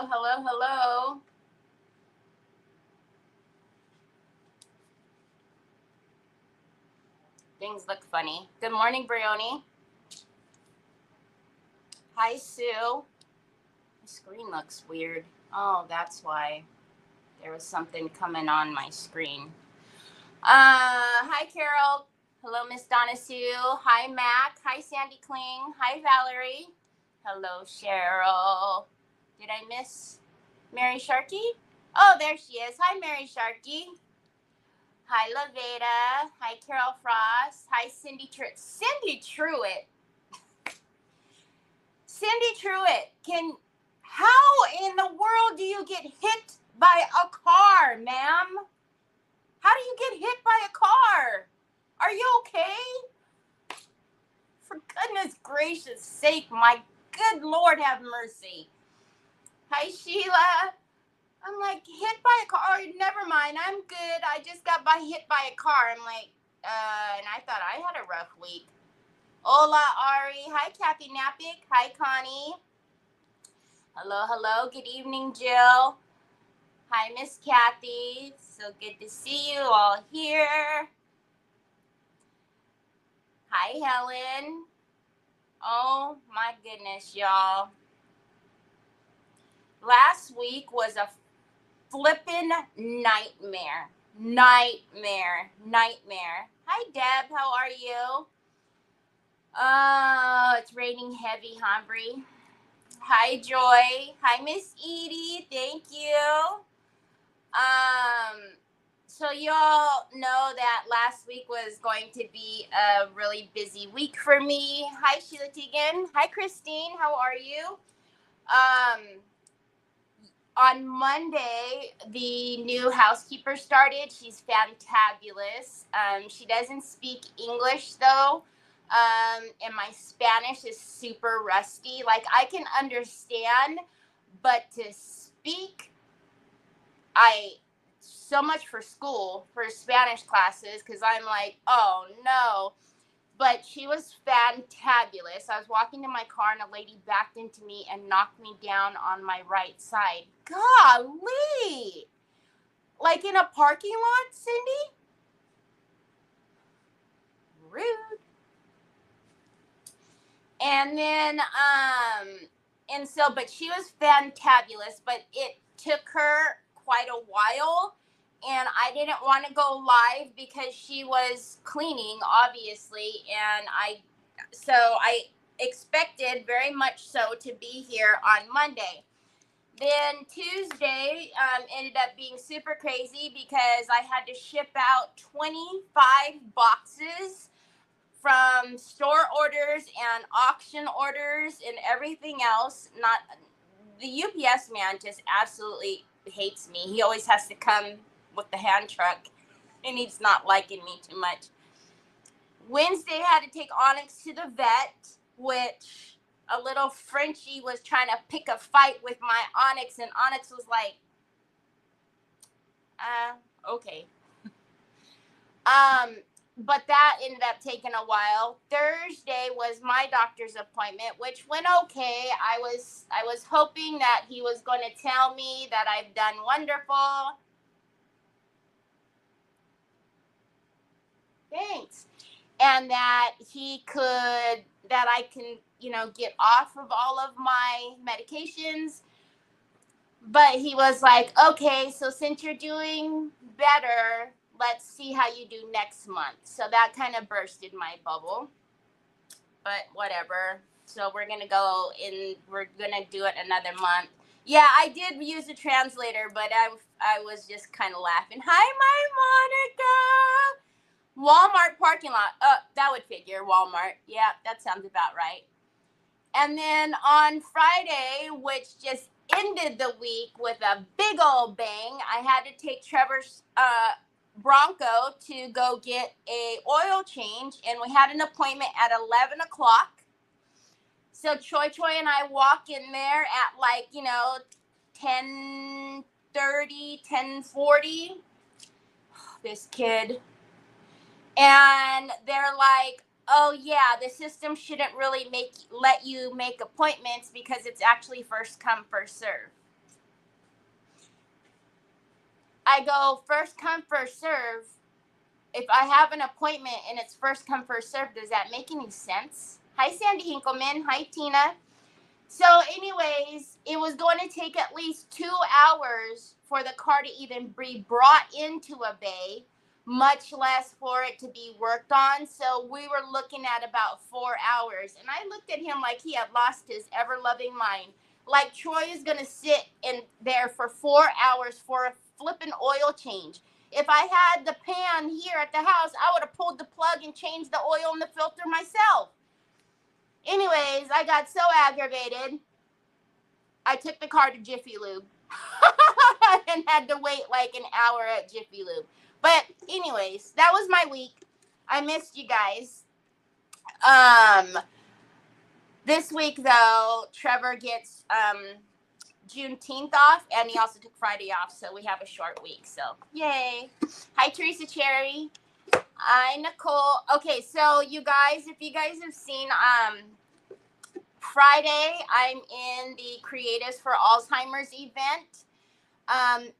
Hello, hello, hello. Things look funny. Good morning, Brioni. Hi, Sue. My screen looks weird. Oh, that's why. There was something coming on my screen. Hi, Carol. Hello, Miss Donna Sue. Hi, Mac. Hi, Sandy Kling. Hi, Valerie. Hello, Cheryl. Did I miss Mary Sharkey? Oh, there she is. Hi, Mary Sharkey. Hi, Laveda. Hi, Carol Frost. Hi, Cindy Truitt. Cindy Truitt. Cindy Truitt. How in the world do you get hit by a car, ma'am? How do you get hit by a car? Are you okay? For goodness gracious sake, my good Lord have mercy. Hi, Sheila. I'm like, hit by a car. Oh, never mind. I'm good. I just got hit by a car. I'm like, and I thought I had a rough week. Hola, Ari. Hi, Kathy Napick. Hi, Connie. Hello, hello. Good evening, Jill. Hi, Miss Kathy. So good to see you all here. Hi, Helen. Oh, my goodness, y'all. Last week was a flippin' nightmare. Nightmare. Hi, Deb. How are you? Oh, it's raining heavy, huh, Bree? Hi, Joy. Hi, Miss Edie. Thank you. So y'all know that last week was going to be a really busy week for me. Hi, Sheila Teagan. Hi, Christine. How are you? On Monday, the new housekeeper started. She's fantabulous. She doesn't speak English though. And my Spanish is super rusty. Like I can understand, but to speak, I so much for school for Spanish classes because I'm like, oh no. But she was fantabulous. I was walking to my car and a lady backed into me and knocked me down on my right side. Golly! Like in a parking lot, Cindy? Rude. And then, but she was fantabulous, but it took her quite a while. And I didn't want to go live because she was cleaning, obviously. And I expected very much so to be here on Monday. Then Tuesday ended up being super crazy because I had to ship out 25 boxes from store orders and auction orders and everything else. Not the UPS man just absolutely hates me. He always has to come with the hand truck and he's not liking me too much. Wednesday I had to take Onyx to the vet, which a little Frenchie was trying to pick a fight with my Onyx, and Onyx was like, okay. But that ended up taking a while. Thursday was my doctor's appointment, which went okay. I was hoping that he was going to tell me that I've done wonderful. Thanks. And that I can, get off of all of my medications. But he was like, okay, so since you're doing better, let's see how you do next month. So that kind of bursted my bubble. But whatever. So we're going to do it another month. Yeah, I did use a translator, but I was just kind of laughing. Hi, my Monica. Walmart parking lot. That would figure, Walmart. Yeah, that sounds about right. And then on Friday, which just ended the week with a big old bang, I had to take Trevor's Bronco to go get a oil change, and we had an appointment at 11 o'clock. So Choi and I walk in there at 10:30, 10:40. This kid. And they're like, oh yeah, the system shouldn't really let you make appointments because it's actually first come, first serve. I go first come, first serve. If I have an appointment and it's first come, first serve, does that make any sense? Hi, Sandy Hinkleman. Hi, Tina. So anyways, it was going to take at least 2 hours for the car to even be brought into a bay, much less for it to be worked on. So we were looking at about 4 hours. And I looked at him like he had lost his ever-loving mind. Like Troy is going to sit in there for 4 hours for a flipping oil change. If I had the pan here at the house, I would have pulled the plug and changed the oil in the filter myself. Anyways, I got so aggravated, I took the car to Jiffy Lube and had to wait like an hour at Jiffy Lube. But anyways, that was my week. I missed you guys. This week, though, Trevor gets Juneteenth off, and he also took Friday off, so we have a short week. So, yay. Hi, Teresa Cherry. Hi, Nicole. Okay, so you guys, if you guys have seen Friday, I'm in the Creatives for Alzheimer's event.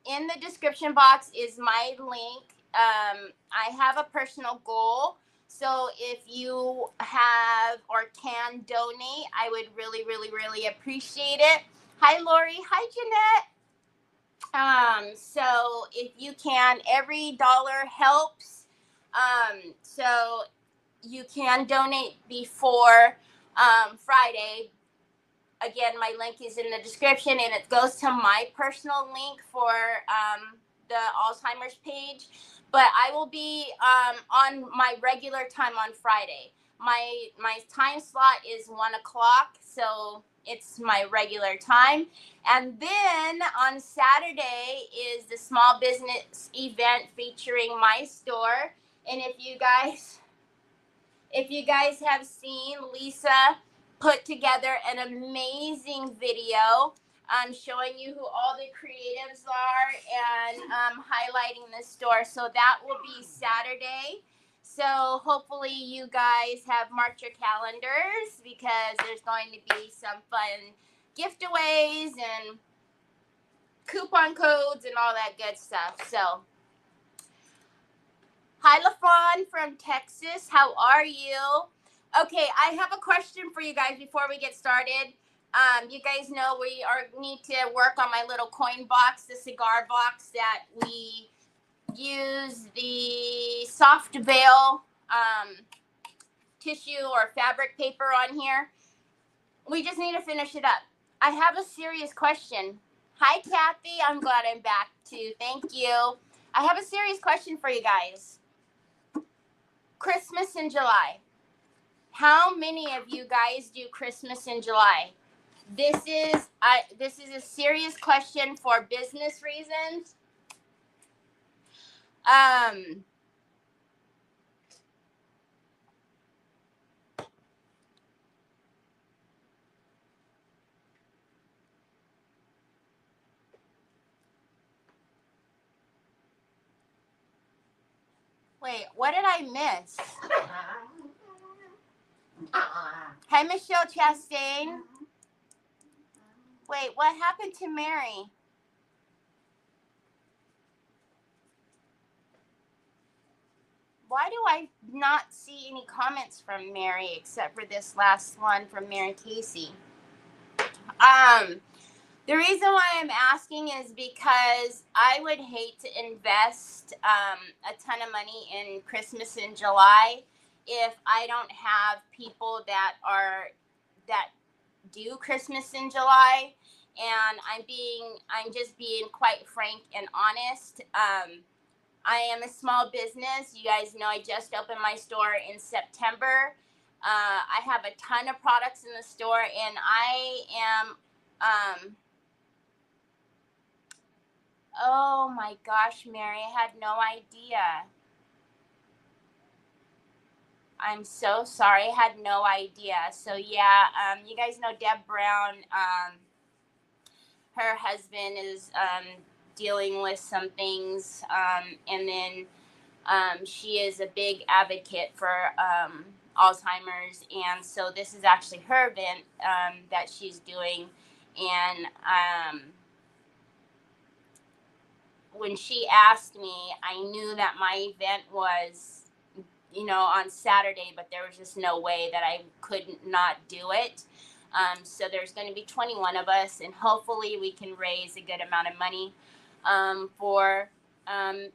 In the description box is my link. I have a personal goal. So if you have or can donate, I would really, really, really appreciate it. Hi, Lori. Hi, Jeanette. So if you can, every dollar helps. So you can donate before Friday. Again, my link is in the description, and it goes to my personal link for the Alzheimer's page. But I will be on my regular time on Friday. My time slot is 1 o'clock, so it's my regular time. And then on Saturday is the small business event featuring my store. And if you guys have seen, Lisa put together an amazing video showing you who all the creatives are and highlighting the store. So that will be Saturday. So hopefully you guys have marked your calendars, because there's going to be some fun giveaways and coupon codes and all that good stuff. So hi, LaFawn from Texas. How are you? Okay, I have a question for you guys before we get started. You guys know we need to work on my little coin box, the cigar box that we use the soft bale tissue or fabric paper on here. We just need to finish it up. I have a serious question. Hi, Kathy. I'm glad I'm back too. Thank you. I have a serious question for you guys. Christmas in July. How many of you guys do Christmas in July? This is a serious question for business reasons. Wait, what did I miss? Hi, Michelle Chastain. Wait, what happened to Mary? Why do I not see any comments from Mary except for this last one from Mary Casey? The reason why I'm asking is because I would hate to invest a ton of money in Christmas in July if I don't have people that do Christmas in July. And I'm just being quite frank and honest. I am a small business. You guys know I just opened my store in September. I have a ton of products in the store, and I am, oh my gosh, Mary, I had no idea. I'm so sorry. I had no idea. So yeah, you guys know Deb Brown, her husband is dealing with some things, and then she is a big advocate for Alzheimer's, and so this is actually her event that she's doing. And when she asked me, I knew that my event was, on Saturday, but there was just no way that I could not do it. So there's going to be 21 of us, and hopefully we can raise a good amount of money for the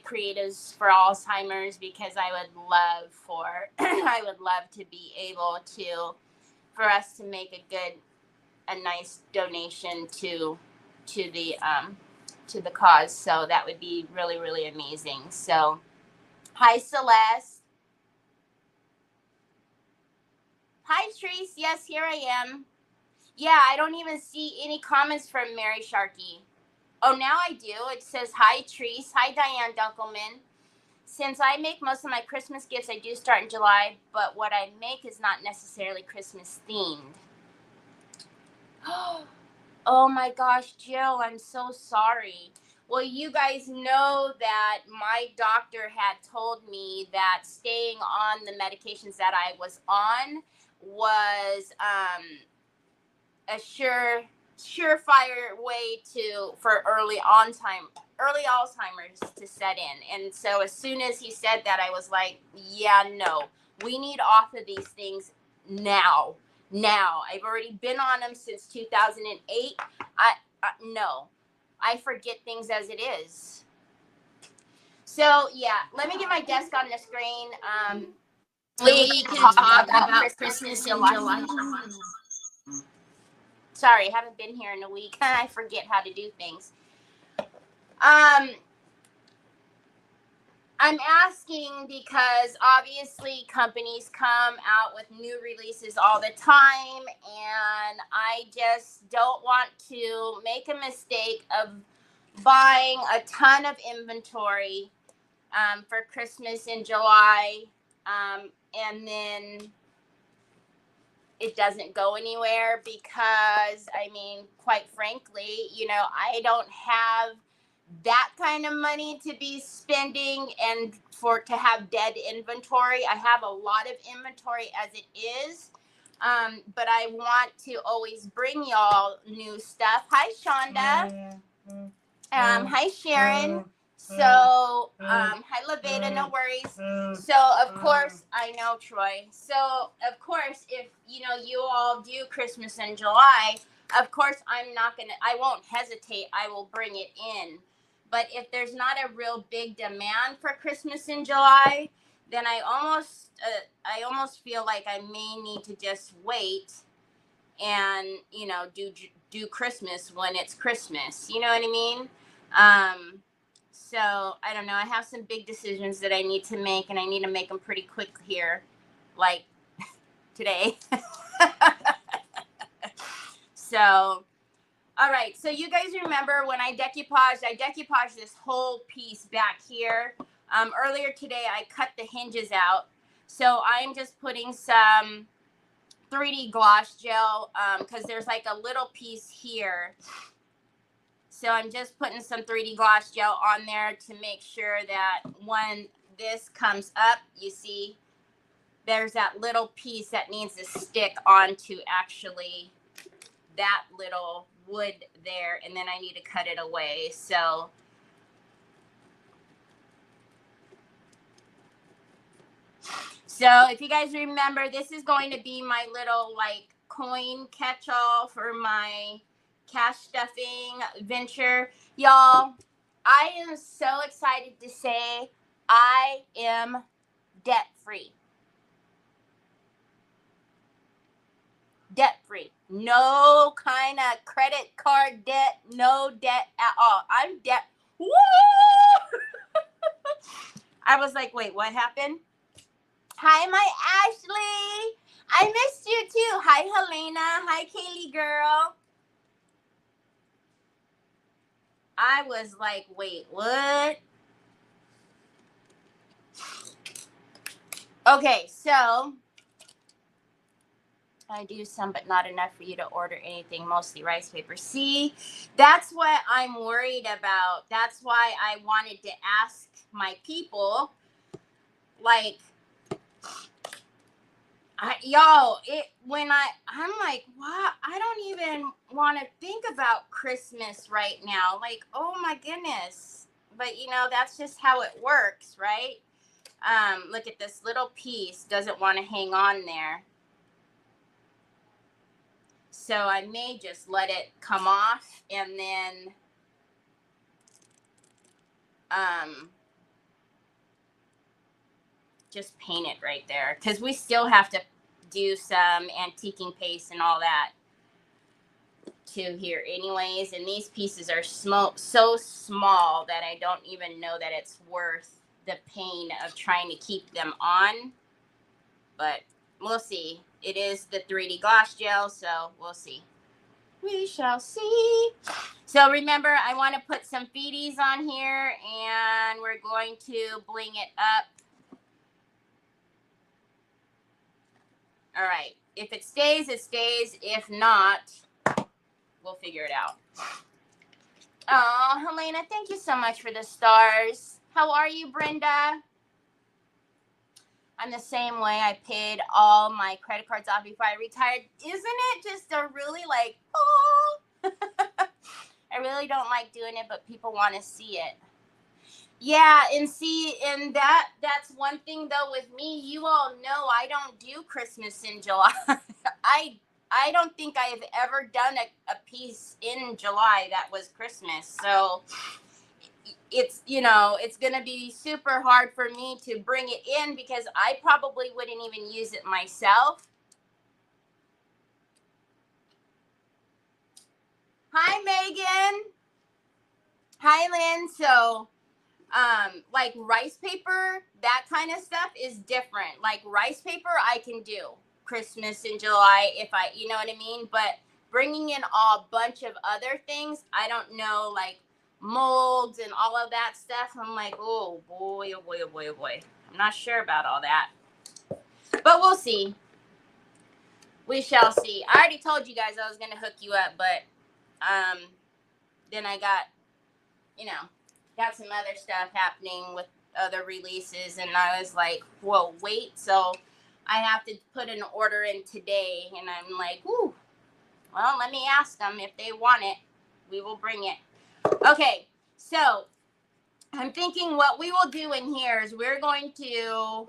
Creatives for Alzheimer's, because I would love to be able for us to make a nice donation to the cause. So that would be really, really amazing. So hi, Celeste. Hi, Treese. Yes, here I am. Yeah, I don't even see any comments from Mary Sharkey. Oh, now I do. It says, hi, Treese. Hi, Diane Dunkelman. Since I make most of my Christmas gifts, I do start in July, but what I make is not necessarily Christmas themed. Oh my gosh, Jill, I'm so sorry. Well, you guys know that my doctor had told me that staying on the medications that I was on was a surefire way for early Alzheimer's to set in. And so as soon as he said that, I was like, yeah, no, we need off of these things now. I've already been on them since 2008. No, I forget things as it is. So yeah, let me get my desk on the screen. We can talk about Christmas in July. Sorry, I haven't been here in a week. I forget how to do things. I'm asking because obviously companies come out with new releases all the time, and I just don't want to make a mistake of buying a ton of inventory for Christmas in July, and then it doesn't go anywhere, because quite frankly, I don't have that kind of money to be spending and to have dead inventory. I have a lot of inventory as it is, but I want to always bring y'all new stuff. Hi, Shonda. Hi, Sharon. So, hi, Laveda, no worries. So, of course, I know, Troy. So, of course, if, you all do Christmas in July, of course, I won't hesitate. I will bring it in. But if there's not a real big demand for Christmas in July, then I almost feel like I may need to just wait and, do Christmas when it's Christmas. You know what I mean? So I don't know. I have some big decisions that I need to make, and I need to make them pretty quick here, like today. So, all right. So you guys remember when I decoupaged this whole piece back here. Earlier today, I cut the hinges out. So I'm just putting some 3D gloss gel, because there's like a little piece here. So I'm just putting some 3D gloss gel on there to make sure that when this comes up, you see there's that little piece that needs to stick onto actually that little wood there, and then I need to cut it away. So if you guys remember, this is going to be my little like coin catch-all for my cash stuffing venture. Y'all, I am so excited to say I am debt free. Debt free. No kind of credit card debt, no debt at all. I'm debt. Woo! I was like, wait, what happened? Hi, my Ashley. I missed you too. Hi, Helena. Hi, Kaylee girl. I was like, wait, what? Okay, so I do some, but not enough for you to order anything, mostly rice paper. See, that's what I'm worried about. That's why I wanted to ask my people, like, I'm like, what? I don't even want to think about Christmas right now. Like, oh my goodness. But that's just how it works, right? Look at this little piece, doesn't want to hang on there. So I may just let it come off and then just paint it right there, because we still have to do some antiquing paste and all that to here anyways, and these pieces are so small that I don't even know that it's worth the pain of trying to keep them on, but we'll see. It is the 3D gloss gel, so we'll see. We shall see. So remember, I want to put some feeties on here, and we're going to bling it up. All right. If it stays, it stays. If not, we'll figure it out. Oh, Helena, thank you so much for the stars. How are you, Brenda? I'm the same way. I paid all my credit cards off before I retired. Isn't it just a really like, oh, I really don't like doing it, but people want to see it. Yeah, and that's one thing though with me. You all know I don't do Christmas in July. I don't think I've ever done a piece in July that was Christmas. So it's going to be super hard for me to bring it in because I probably wouldn't even use it myself. Hi, Megan. Hi, Lynn. So, like rice paper, that kind of stuff is different. Like rice paper, I can do Christmas in July if you know what I mean? But bringing in a bunch of other things, I don't know, like molds and all of that stuff. I'm like, oh boy, oh boy, oh boy, oh boy. I'm not sure about all that. But we'll see. We shall see. I already told you guys I was going to hook you up, but then I got, got some other stuff happening with other releases, and I was like, whoa, wait. So I have to put an order in today, and I'm like, whoo, well, let me ask them if they want it. We will bring it. Okay, so I'm thinking what we will do in here is we're going to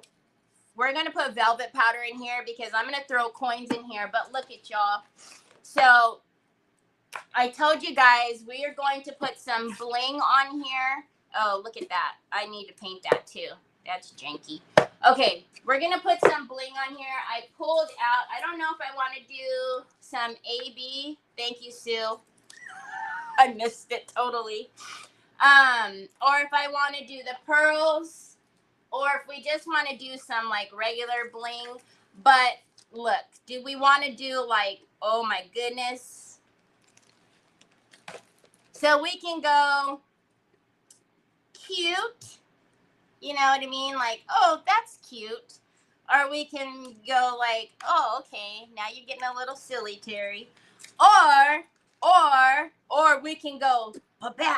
put velvet powder in here because I'm going to throw coins in here, but look at y'all. So I told you guys we are going to put some bling on here. Oh, look at that. I need to paint that too. That's janky. Okay, we're going to put some bling on here. I pulled out, I don't know if I want to do some AB. Thank you, Sue. I missed it totally. Or if I want to do the pearls, or if we just want to do some like regular bling. But look, do we want to do like, oh my goodness. So we can go cute, you know what I mean? Like, oh, that's cute. Or we can go like, oh, okay, now you're getting a little silly, Terry. Or we can go, ba-bow.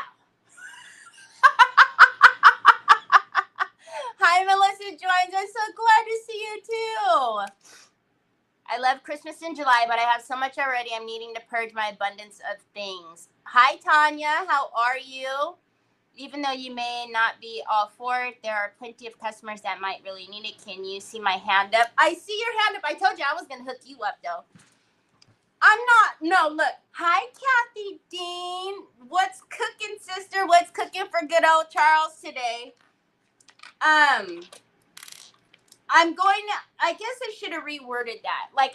Hi, Melissa joins. I'm so glad to see you too. I love Christmas in July, but I have so much already. I'm needing to purge my abundance of things. Hi, Tanya. How are you? Even though you may not be all for it, there are plenty of customers that might really need it. Can you see my hand up? I see your hand up. I told you I was going to hook you up, though. I'm not. No, look. Hi, Kathy Dean. What's cooking, sister? What's cooking for good old Charles today? I'm going to, I guess I should have reworded that. Like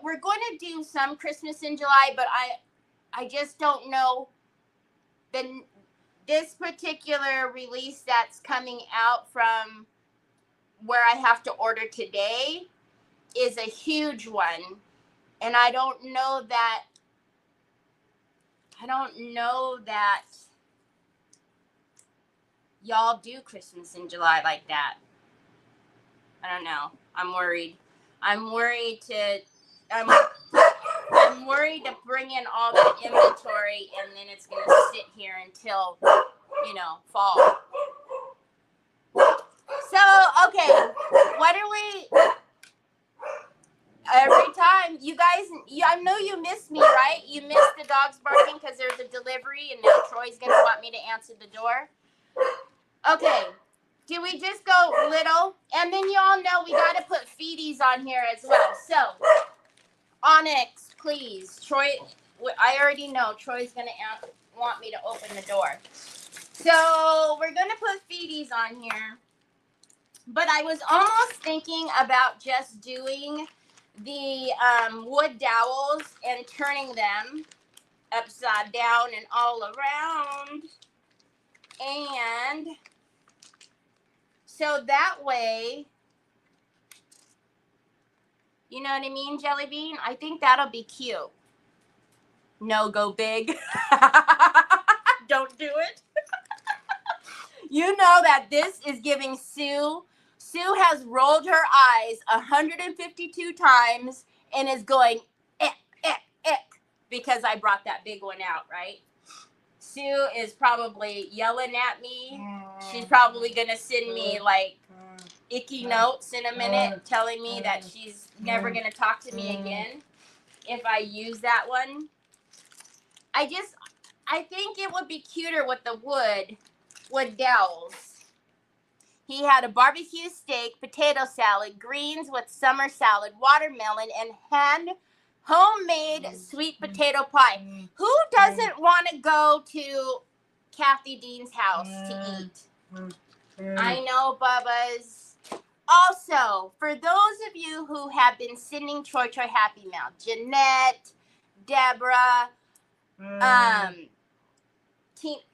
we're going to do some Christmas in July, but I just don't know this particular release that's coming out from where I have to order today is a huge one. And I don't know that y'all do Christmas in July like that. I don't know. I'm worried. I'm worried to bring in all the inventory and then it's going to sit here until, fall. So, okay. every time. You guys, I know you missed me, right? You missed the dogs barking because there's a delivery and now Troy's going to want me to answer the door. Okay. Do we just go little? And then y'all know we got to put feedies on here as well. So, Onyx, please. Troy, I already know Troy's going to want me to open the door. So, we're going to put feedies on here. But I was almost thinking about just doing the wood dowels and turning them upside down and all around. And so that way, you know what I mean, Jelly Bean? I think that'll be cute. No, go big. Don't do it. You know that this is giving Sue. Sue has rolled her eyes 152 times and is going, because I brought that big one out, right? Sue is probably yelling at me. She's probably going to send me like icky notes in a minute telling me that she's never going to talk to me again if I use that one. I think it would be cuter with the wood dowels. He had a barbecue steak, potato salad, greens with summer salad, watermelon, and homemade sweet potato pie. Who doesn't want to go to Kathy Dean's house to eat? I know, Bubba's. Also, for those of you who have been sending Troy Happy Mail, Jeanette, Deborah,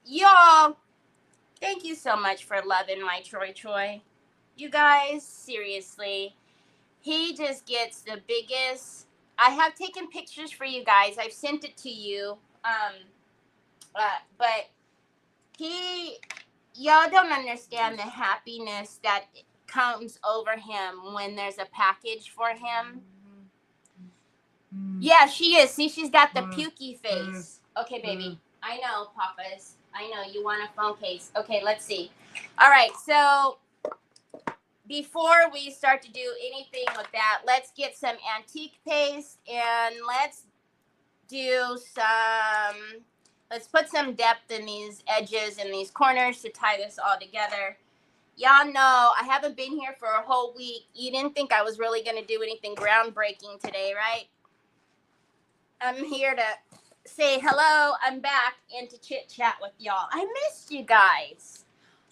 y'all, thank you so much for loving my Troy. You guys, seriously, he just gets the biggest. I have taken pictures for you guys. I've sent it to you. But y'all don't understand the happiness that comes over him when there's a package for him. Yeah, she is. See, she's got the pukey face. Okay, baby. I know, Papas. I know you want a phone case. Okay, let's see. All right, so before we start to do anything with that, let's get some antique paste and let's put some depth in these edges and these corners to tie this all together. Y'all know I haven't been here for a whole week. You didn't think I was really going to do anything groundbreaking today, right? I'm here to say hello, I'm back, and to chit chat with y'all. I missed you guys.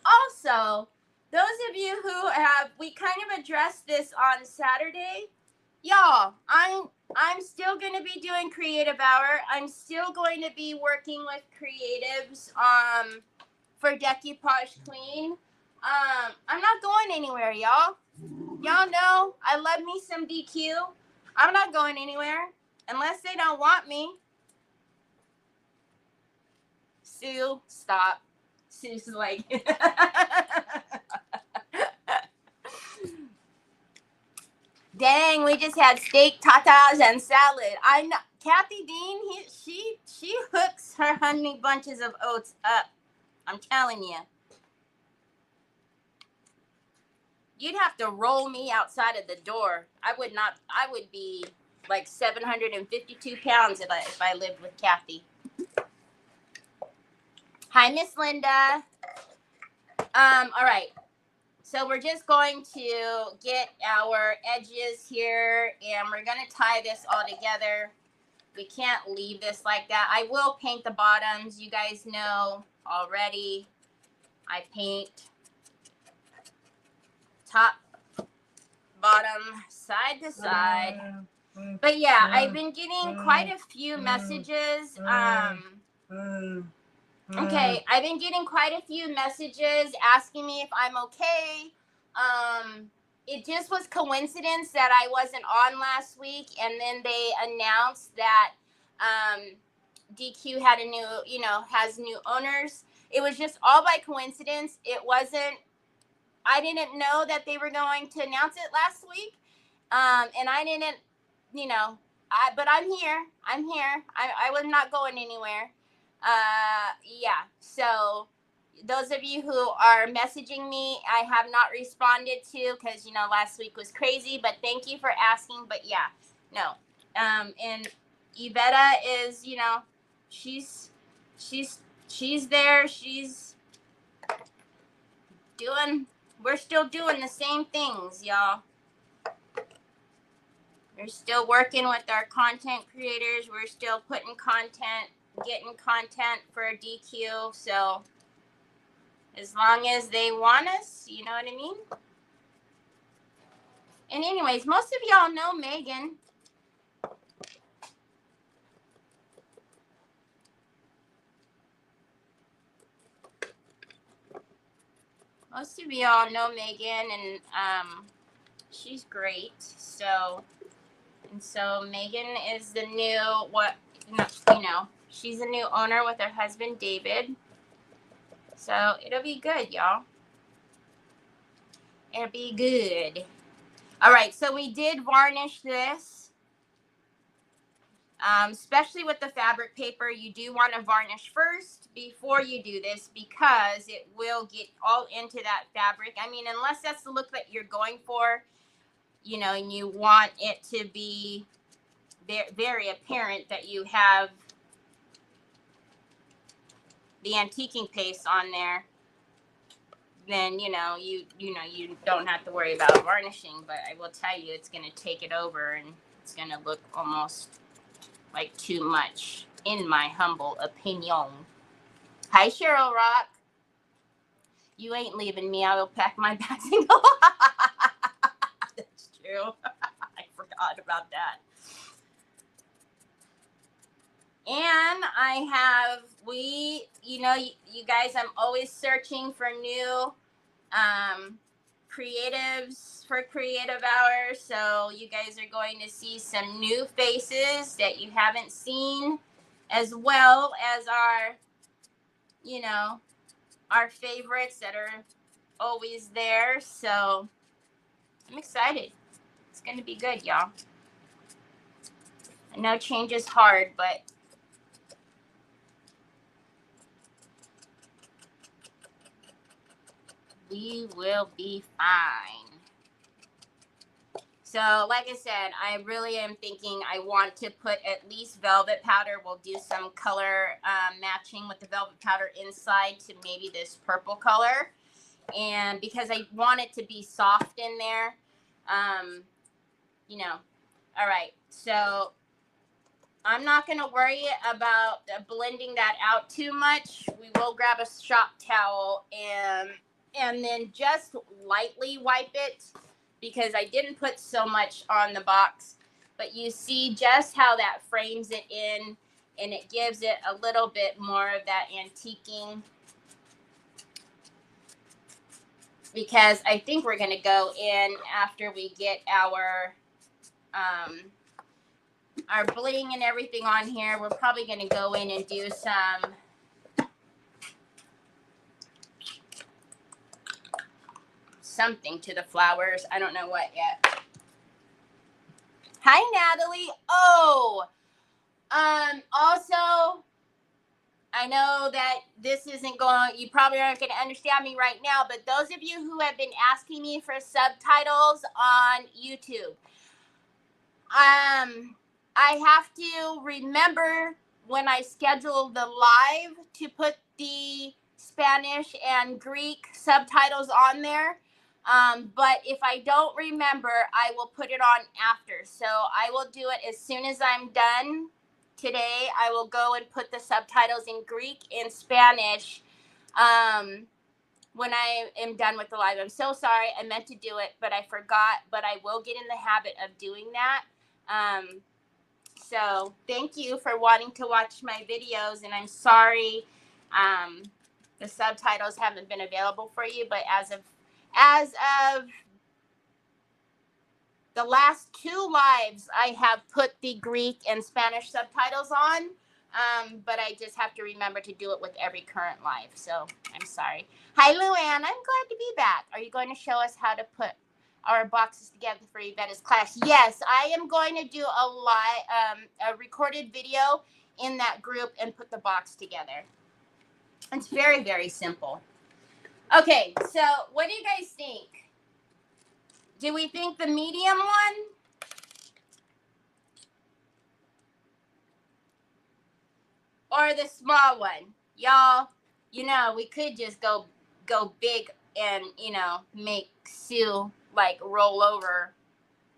Also, those of you who we kind of addressed this on Saturday. Y'all, I'm still going to be doing Creative Hour. I'm still going to be working with creatives for Decoupage Queen. I'm not going anywhere, y'all. Y'all know I love me some DQ. I'm not going anywhere unless they don't want me. Sue, stop. Sue's like... Dang, we just had steak, tatas, and salad. I know Kathy Dean. She hooks her honey bunches of oats up. I'm telling you. You'd have to roll me outside of the door. I would be like 752 pounds if I lived with Kathy. Hi, Miss Linda. All right. So we're just going to get our edges here, and we're going to tie this all together. We can't leave this like that. I will paint the bottoms. You guys know already. I paint top, bottom, side to side. But yeah, I've been getting quite a few messages. Okay, I've been getting quite a few messages asking me if I'm okay. It just was coincidence that I wasn't on last week, and then they announced that DQ had has new owners. It was just all by coincidence. I didn't know that they were going to announce it last week, and I didn't, but I'm here. I was not going anywhere. Yeah, so those of you who are messaging me, I have not responded to because last week was crazy, but thank you for asking. But yeah, No. And Yvetta is, you know, she's there. She's doing, we're still doing the same things, y'all. We're still working with our content creators. We're still putting content, getting content for DQ. So as long as they want us, you know what I mean? And anyways, most of y'all know Megan. Most of y'all know Megan, and she's great. So Megan is the new she's a new owner with her husband David. So it'll be good, y'all. It'll be good. All right, so we did varnish this. Especially with the fabric paper, you do want to varnish first before you do this because it will get all into that fabric. I mean, unless that's the look that you're going for, you know, and you want it to be very apparent that you have the antiquing paste on there, then you don't have to worry about varnishing. But I will tell you, it's going to take it over and it's going to look almost like too much, in my humble opinion. Hi, Cheryl Rock. You ain't leaving me. I will pack my bags and go. That's true. I forgot about that. And I have, you guys, I'm always searching for new creatives for Creative Hour. So you guys are going to see some new faces that you haven't seen, as well as our favorites that are always there. So I'm excited. It's going to be good, y'all. I know change is hard, but we will be fine. So, like I said, I really am thinking I want to put at least velvet powder. We'll do some color matching with the velvet powder inside to maybe this purple color. And because I want it to be soft in there, all right. So I'm not going to worry about blending that out too much. We will grab a shop towel and then just lightly wipe it, because I didn't put so much on the box, but you see just how that frames it in, and it gives it a little bit more of that antiquing, because I think we're going to go in after we get our bling and everything on here. We're probably going to go in and do something to the flowers. I don't know what yet. Hi, Natalie. Oh, also, I know that this isn't going, you probably aren't going to understand me right now, but those of you who have been asking me for subtitles on YouTube, I have to remember when I schedule the live to put the Spanish and Greek subtitles on there. But if I don't remember, I will put it on after. So I will do it as soon as I'm done today. I will go and put the subtitles in Greek and Spanish when I am done with the live. I'm so sorry. I meant to do it, but I forgot. But I will get in the habit of doing that. So thank you for wanting to watch my videos, and I'm sorry the subtitles haven't been available for you, but as of the last 2 lives, I have put the Greek and Spanish subtitles on, but I just have to remember to do it with every current live, so I'm sorry. Hi, Luann. I'm glad to be back. Are you going to show us how to put our boxes together for Yvetta's class? Yes, I am going to do a recorded video in that group and put the box together. It's very, very simple. Okay, so what do you guys think? Do we think the medium one or the small one. Y'all, you know, we could just go big and, you know, make Sue like roll over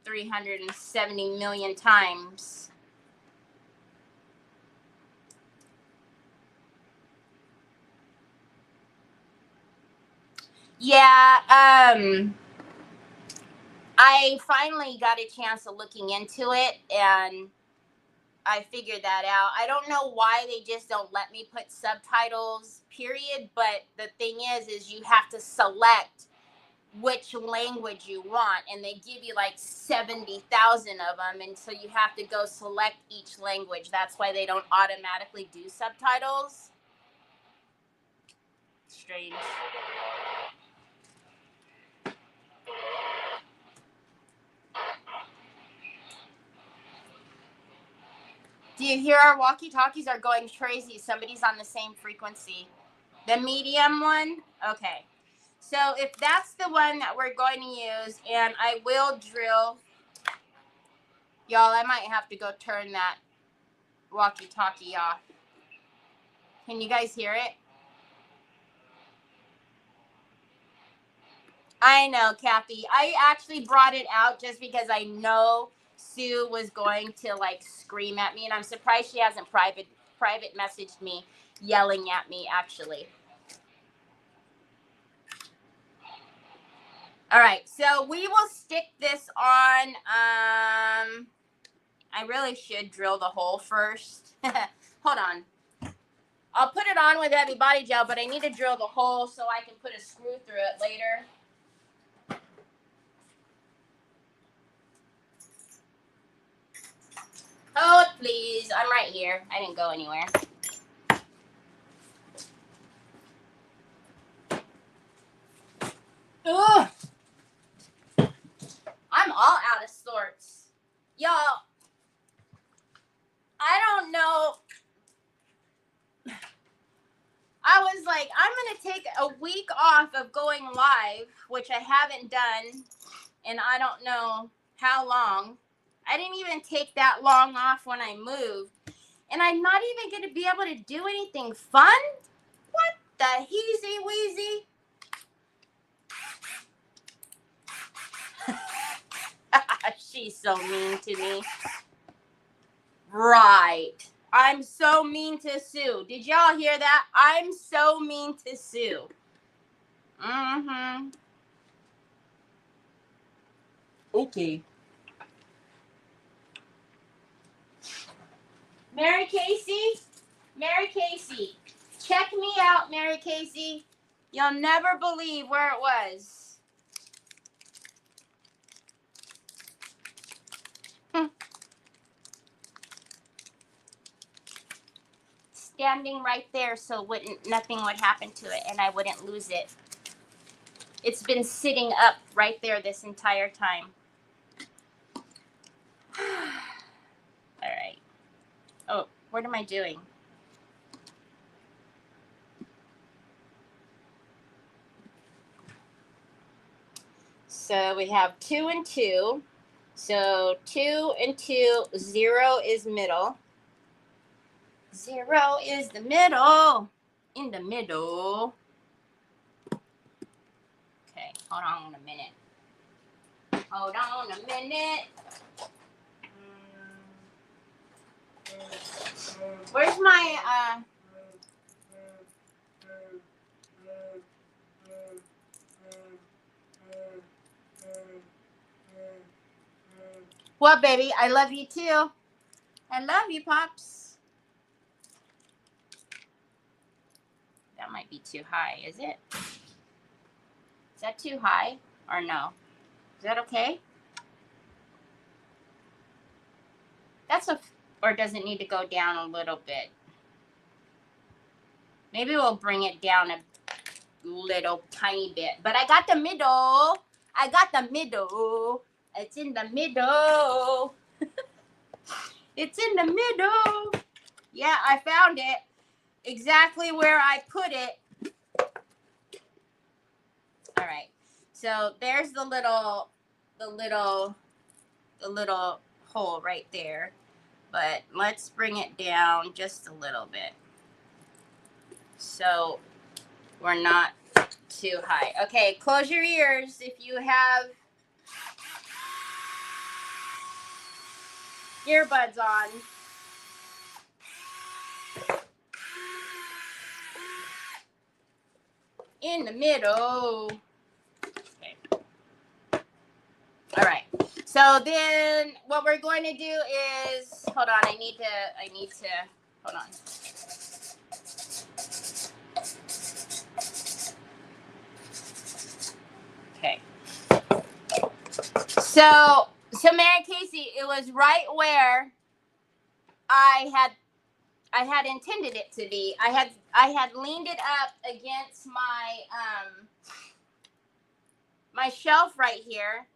370 million times. Yeah, I finally got a chance of looking into it, and I figured that out. I don't know why they just don't let me put subtitles, period. But the thing is you have to select which language you want, and they give you like 70,000 of them, and so you have to go select each language. That's why they don't automatically do subtitles. Strange. Do you hear our walkie-talkies are going crazy? Somebody's on the same frequency. The medium one? Okay. So if that's the one that we're going to use, and I will drill, y'all, I might have to go turn that walkie-talkie off. Can you guys hear it? I know, Kathy. I actually brought it out just because I know Sue was going to like scream at me, and I'm surprised she hasn't private messaged me yelling at me actually. All right, so we will stick this on. I really should drill the hole first. Hold on. I'll put it on with heavy body gel, but I need to drill the hole so I can put a screw through it later. Hold, please. I'm right here. I didn't go anywhere. Ugh. I'm all out of sorts. Y'all, I don't know. I was like, I'm going to take a week off of going live, which I haven't done, and I don't know how long. I didn't even take that long off when I moved. And I'm not even going to be able to do anything fun? What the heezy weezy? She's so mean to me. Right. I'm so mean to Sue. Did y'all hear that? I'm so mean to Sue. Mm-hmm. Okay. Mary Casey? Mary Casey. Check me out, Mary Casey. You'll never believe where it was. Standing right there so nothing would happen to it and I wouldn't lose it. It's been sitting up right there this entire time. All right. Oh, what am I doing? So we have 2 and 2. So 2 and 2, 0 is middle. 0 is the middle. In the middle. Okay, hold on a minute. Hold on a minute. Where's my What, baby? I love you too. I love you, Pops. That might be too high, is it? Is that too high or no? Is that okay? Or does it need to go down a little bit? Maybe we'll bring it down a little tiny bit. But I got the middle. I got the middle. It's in the middle. It's in the middle. Yeah, I found it. Exactly where I put it. All right. So there's the little hole right there. But let's bring it down just a little bit. so we're not too high. Okay, close your ears if you have earbuds on. In the middle. Okay. All right. So then what we're going to do is, hold on, I need to, hold on. Okay. So Mary Casey, it was right where I had intended it to be. I had leaned it up against my shelf right here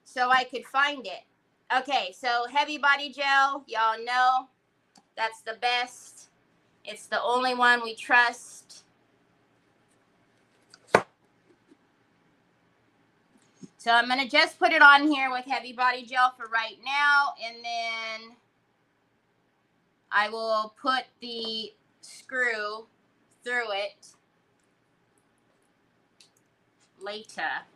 so I could find it. Okay, so Heavy Body Gel, y'all know that's the best. It's the only one we trust. So I'm going to just put it on here with Heavy Body Gel for right now, and then I will put the screw through it later.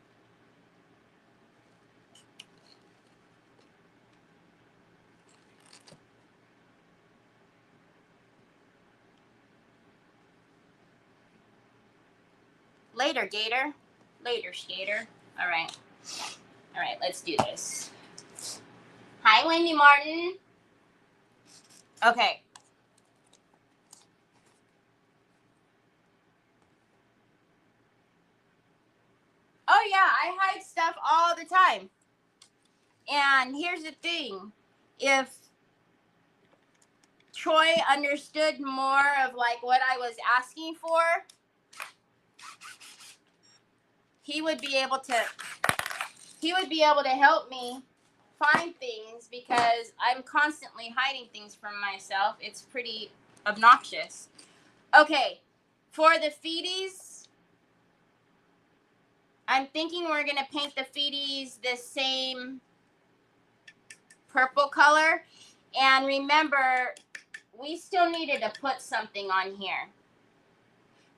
Later, Gator. Later, Skater. All right. All right, let's do this. Hi, Wendy Martin. Okay. Oh, yeah, I hide stuff all the time. And here's the thing. If Troy understood more of like what I was asking for, he would be able to help me find things, because I'm constantly hiding things from myself. It's pretty obnoxious. Okay, for the feeties, I'm thinking we're going to paint the feeties the same purple color. And remember, we still needed to put something on here.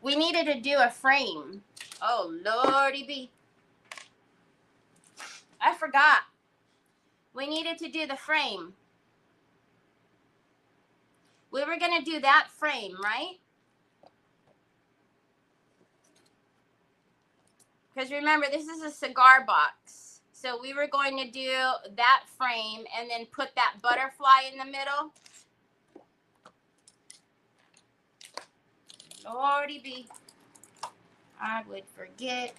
We needed to do a frame. Oh, Lordy be. I forgot. We needed to do the frame. We were going to do that frame, right? Because remember, this is a cigar box. So we were going to do that frame and then put that butterfly in the middle. Lordy be. I would forget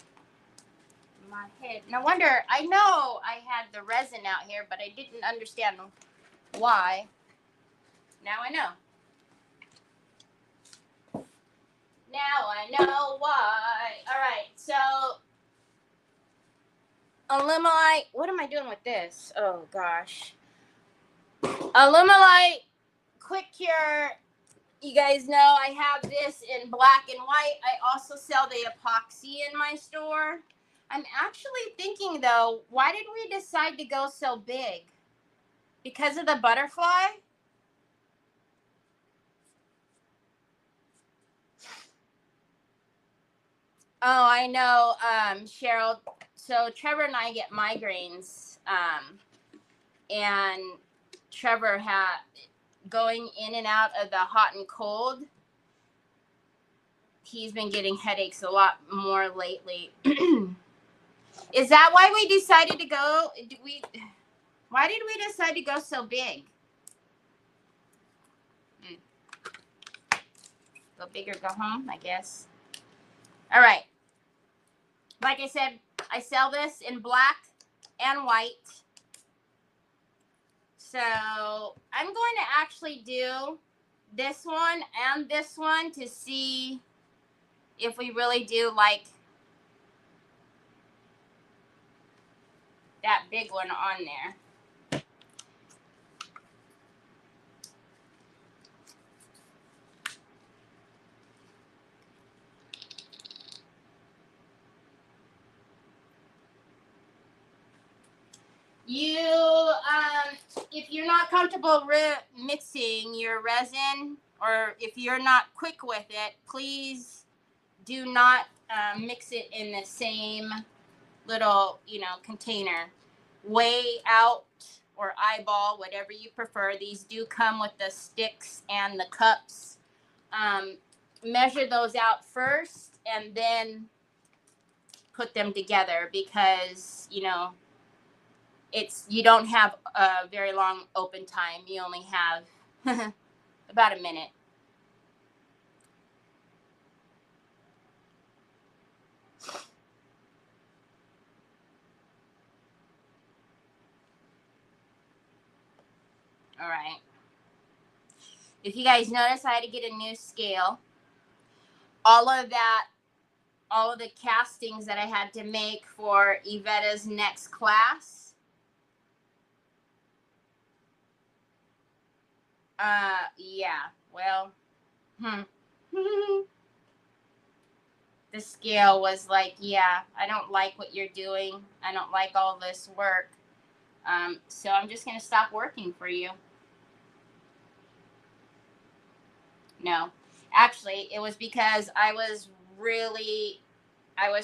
my head. No wonder, I know I had the resin out here, but I didn't understand why. Now I know. Now I know why. All right, so Alumilite. What am I doing with this? Oh, gosh. Alumilite Quick Cure. You guys know I have this in black and white. I also sell the epoxy in my store. I'm actually thinking, though, why did we decide to go so big? Because of the butterfly? Oh, I know, Cheryl. So Trevor and I get migraines, and Trevor had going in and out of the hot and cold. He's been getting headaches a lot more lately. Is that why we decided to go? Why did we decide to go so big? Go big or go home, I guess. All right. Like I said, I sell this in black and white. So I'm going to actually do this one and this one to see if we really do like that big one on there. You, if you're not comfortable mixing your resin or if you're not quick with it, please do not mix it in the same little, container. Weigh out or eyeball, whatever you prefer. These do come with the sticks and the cups. Measure those out first and then put them together, because you don't have a very long open time. You only have about a minute. All right. If you guys notice, I had to get a new scale. All of the castings that I had to make for Yvetta's next class. Yeah, well, the scale was like, yeah, I don't like what you're doing. I don't like all this work. So I'm just going to stop working for you. No, actually, it was because I was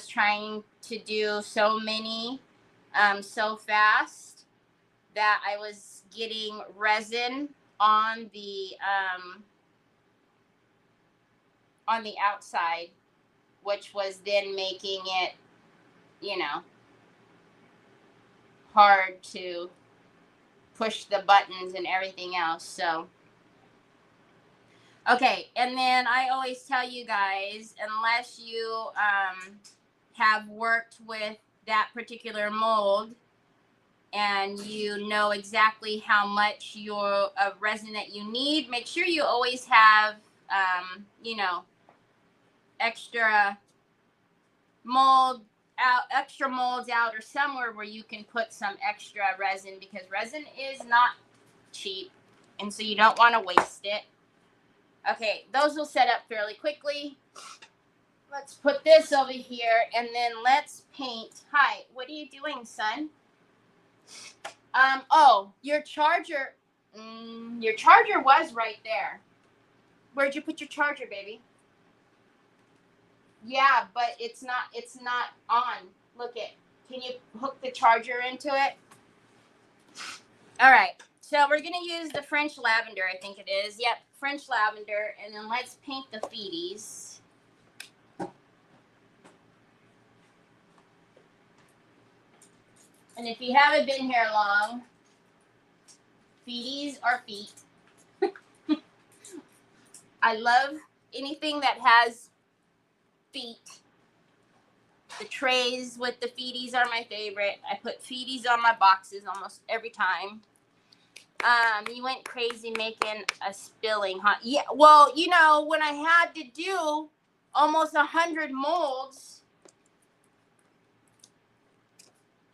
trying to do so many so fast that I was getting resin on the outside, which was then making it, hard to push the buttons and everything else. So okay, and then I always tell you guys, unless you have worked with that particular mold and you know exactly how much of resin that you need, make sure you always have, extra molds out, or somewhere where you can put some extra resin, because resin is not cheap, and so you don't want to waste it. Okay, those will set up fairly quickly. Let's put this over here, and then let's paint. Hi, what are you doing, son? Oh, your charger. Your charger was right there. Where'd you put your charger, baby? Yeah, but it's not on. Look it. Can you hook the charger into it? All right. So we're going to use the French lavender, I think it is. Yep, French lavender. And then let's paint the feeties. And if you haven't been here long, feeties are feet. I love anything that has feet. The trays with the feeties are my favorite. I put feeties on my boxes almost every time. You went crazy making a spilling, huh? Yeah, well, when I had to do almost 100 molds,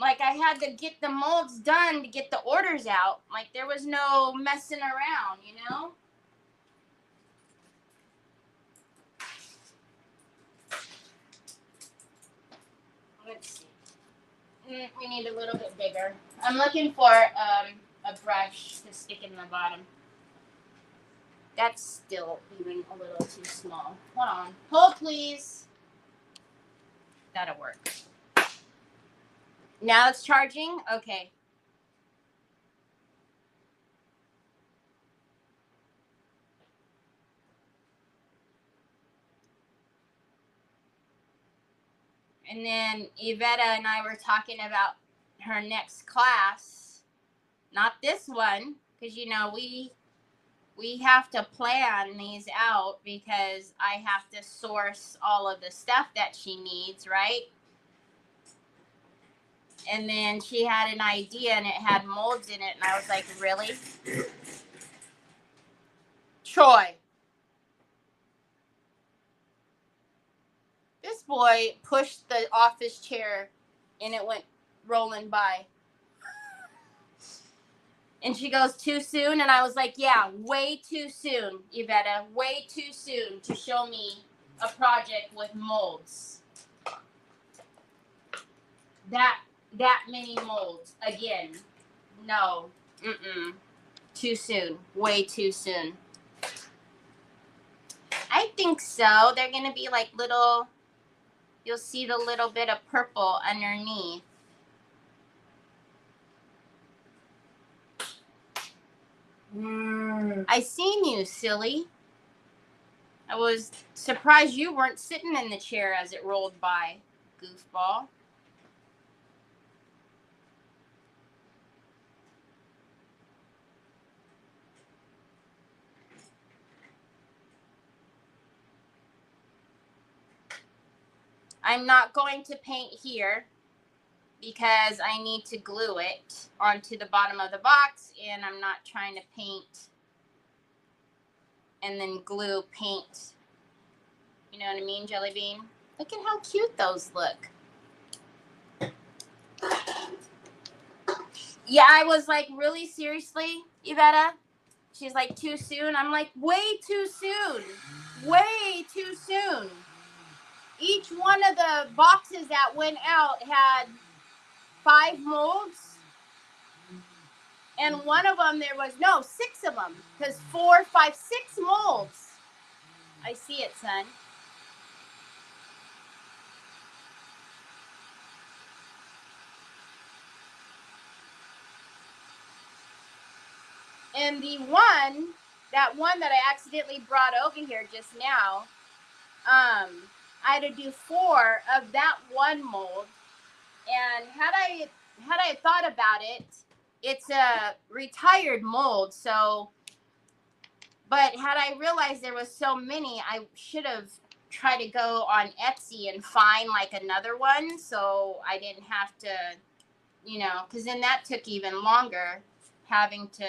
like I had to get the molds done to get the orders out. Like there was no messing around, Let's see. We need a little bit bigger. I'm looking for a brush to stick in the bottom. That's still even a little too small. Hold on. Hold, please. That'll work. Now it's charging? Okay. And then Yvetta and I were talking about her next class. Not this one, because, we have to plan these out, because I have to source all of the stuff that she needs, right? And then she had an idea, and it had molds in it, and I was like, really? Troy. This boy pushed the office chair, and it went rolling by. And she goes, too soon? And I was like, yeah, way too soon, Yvetta. Way too soon to show me a project with molds. That many molds. Again, no. Too soon. Way too soon. I think so. They're going to be like little, you'll see the little bit of purple underneath. I seen you, silly. I was surprised you weren't sitting in the chair as it rolled by, goofball. I'm not going to paint here because I need to glue it onto the bottom of the box, and I'm not trying to paint and then glue paint. You know what I mean, Jelly Bean? Look at how cute those look. Yeah, I was like, really, seriously, Yvetta? She's like, too soon? I'm like, way too soon. Way too soon. Each one of the boxes that went out had 5 molds. And one of them, there was, no, 6 of them. Because 4, 5, 6 molds. I see it, son. And that one that I accidentally brought over here just now, I had to do 4 of that one mold. And had I thought about it, it's a retired mold, so, but had I realized there was so many, I should have tried to go on Etsy and find like another one, so I didn't have to, you know, because then that took even longer, having to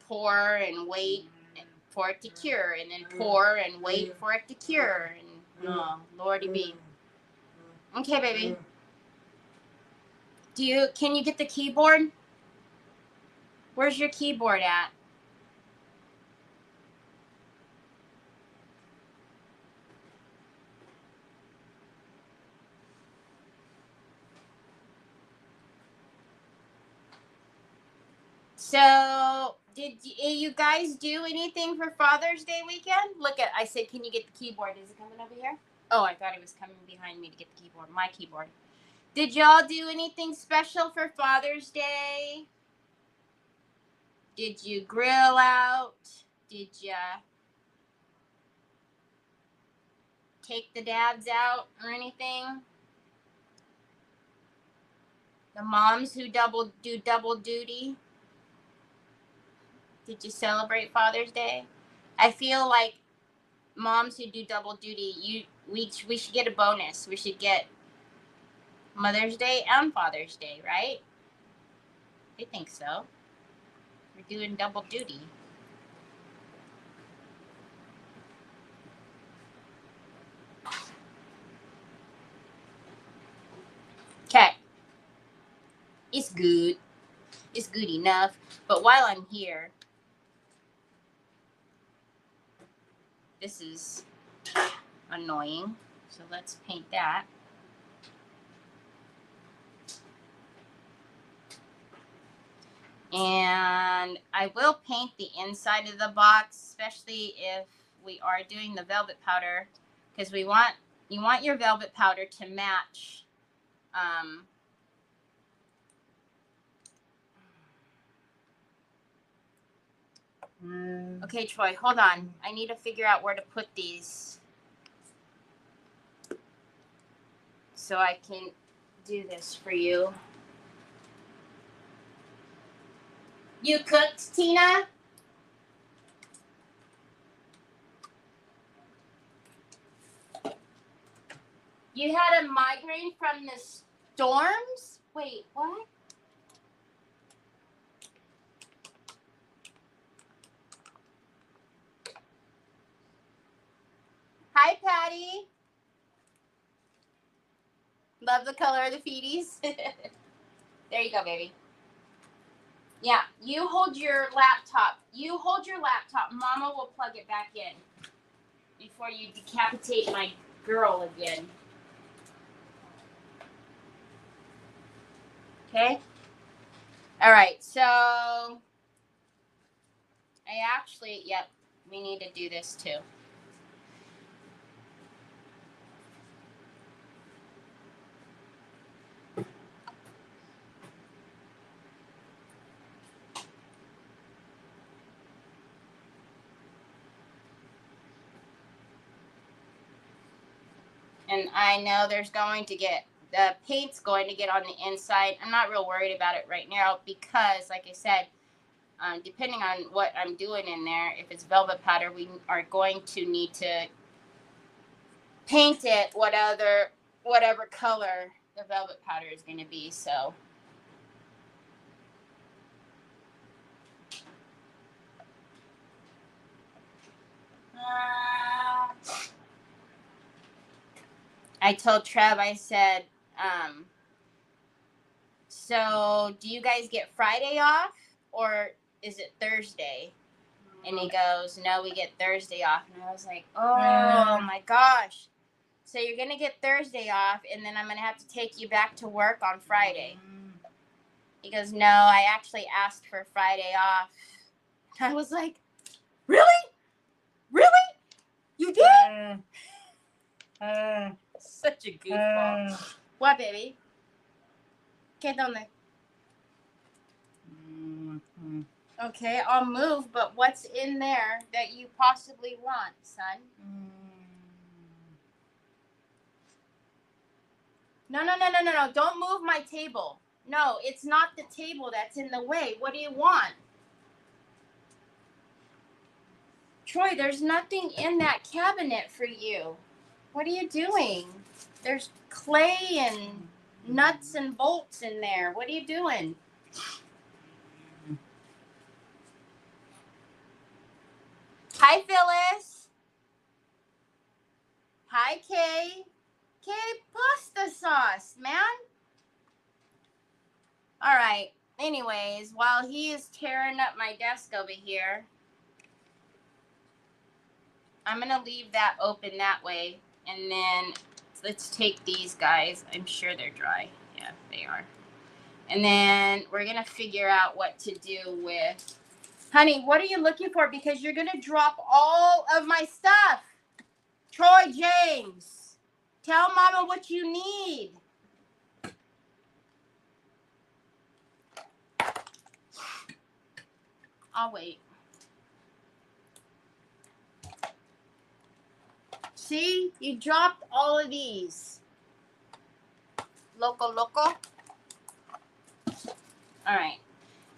pour and wait for it to cure, and then pour and wait for it to cure, and oh, Lordy be. Okay, baby. Can you get the keyboard? Where's your keyboard at? So, did you guys do anything for Father's Day weekend? Look at, I said, can you get the keyboard? Is it coming over here? Oh, I thought it was coming behind me to get the keyboard, my keyboard. Did y'all do anything special for Father's Day? Did you grill out? Did you take the dads out or anything? The moms who do double duty? Did you celebrate Father's Day? I feel like moms who do double duty, we should get a bonus. We should get Mother's Day and Father's Day, right? I think so. We're doing double duty. Okay. It's good. It's good enough. But while I'm here, this is annoying. So let's paint that. And I will paint the inside of the box, especially if we are doing the velvet powder, because you want your velvet powder to match. Okay, Troy, hold on. I need to figure out where to put these so I can do this for you. You cooked, Tina? You had a migraine from the storms? Wait, what? Hi, Patty. Love the color of the feeties. There you go, baby. Yeah, you hold your laptop. You hold your laptop. Mama will plug it back in before you decapitate my girl again. Okay? All right, so I actually, yep, we need to do this too. And I know there's going to get, the paint's going to get on the inside. I'm not real worried about it right now because, like I said, depending on what I'm doing in there, if it's velvet powder, we are going to need to paint it whatever color the velvet powder is going to be. So I told Trev, I said, so do you guys get Friday off or is it Thursday? And he goes, no, we get Thursday off. And I was like, oh my gosh. So you're going to get Thursday off and then I'm going to have to take you back to work on Friday. He goes, no, I actually asked for Friday off. I was like, really? Really? You did? Such a goofball. What, baby? ¿Qué donde? Okay, I'll move, but what's in there that you possibly want, son? No. Don't move my table. No, it's not the table that's in the way. What do you want? Troy, there's nothing in that cabinet for you. What are you doing? There's clay and nuts and bolts in there. What are you doing? Hi, Phyllis. Hi, Kay. Kay, pasta sauce, man. All right. Anyways, while he is tearing up my desk over here, I'm going to leave that open that way. And then let's take these guys. I'm sure they're dry. Yeah, they are. And then we're going to figure out what to do with... Honey, what are you looking for? Because you're going to drop all of my stuff. Troy James, tell Mama what you need. I'll wait. See, you dropped all of these. Loco. All right.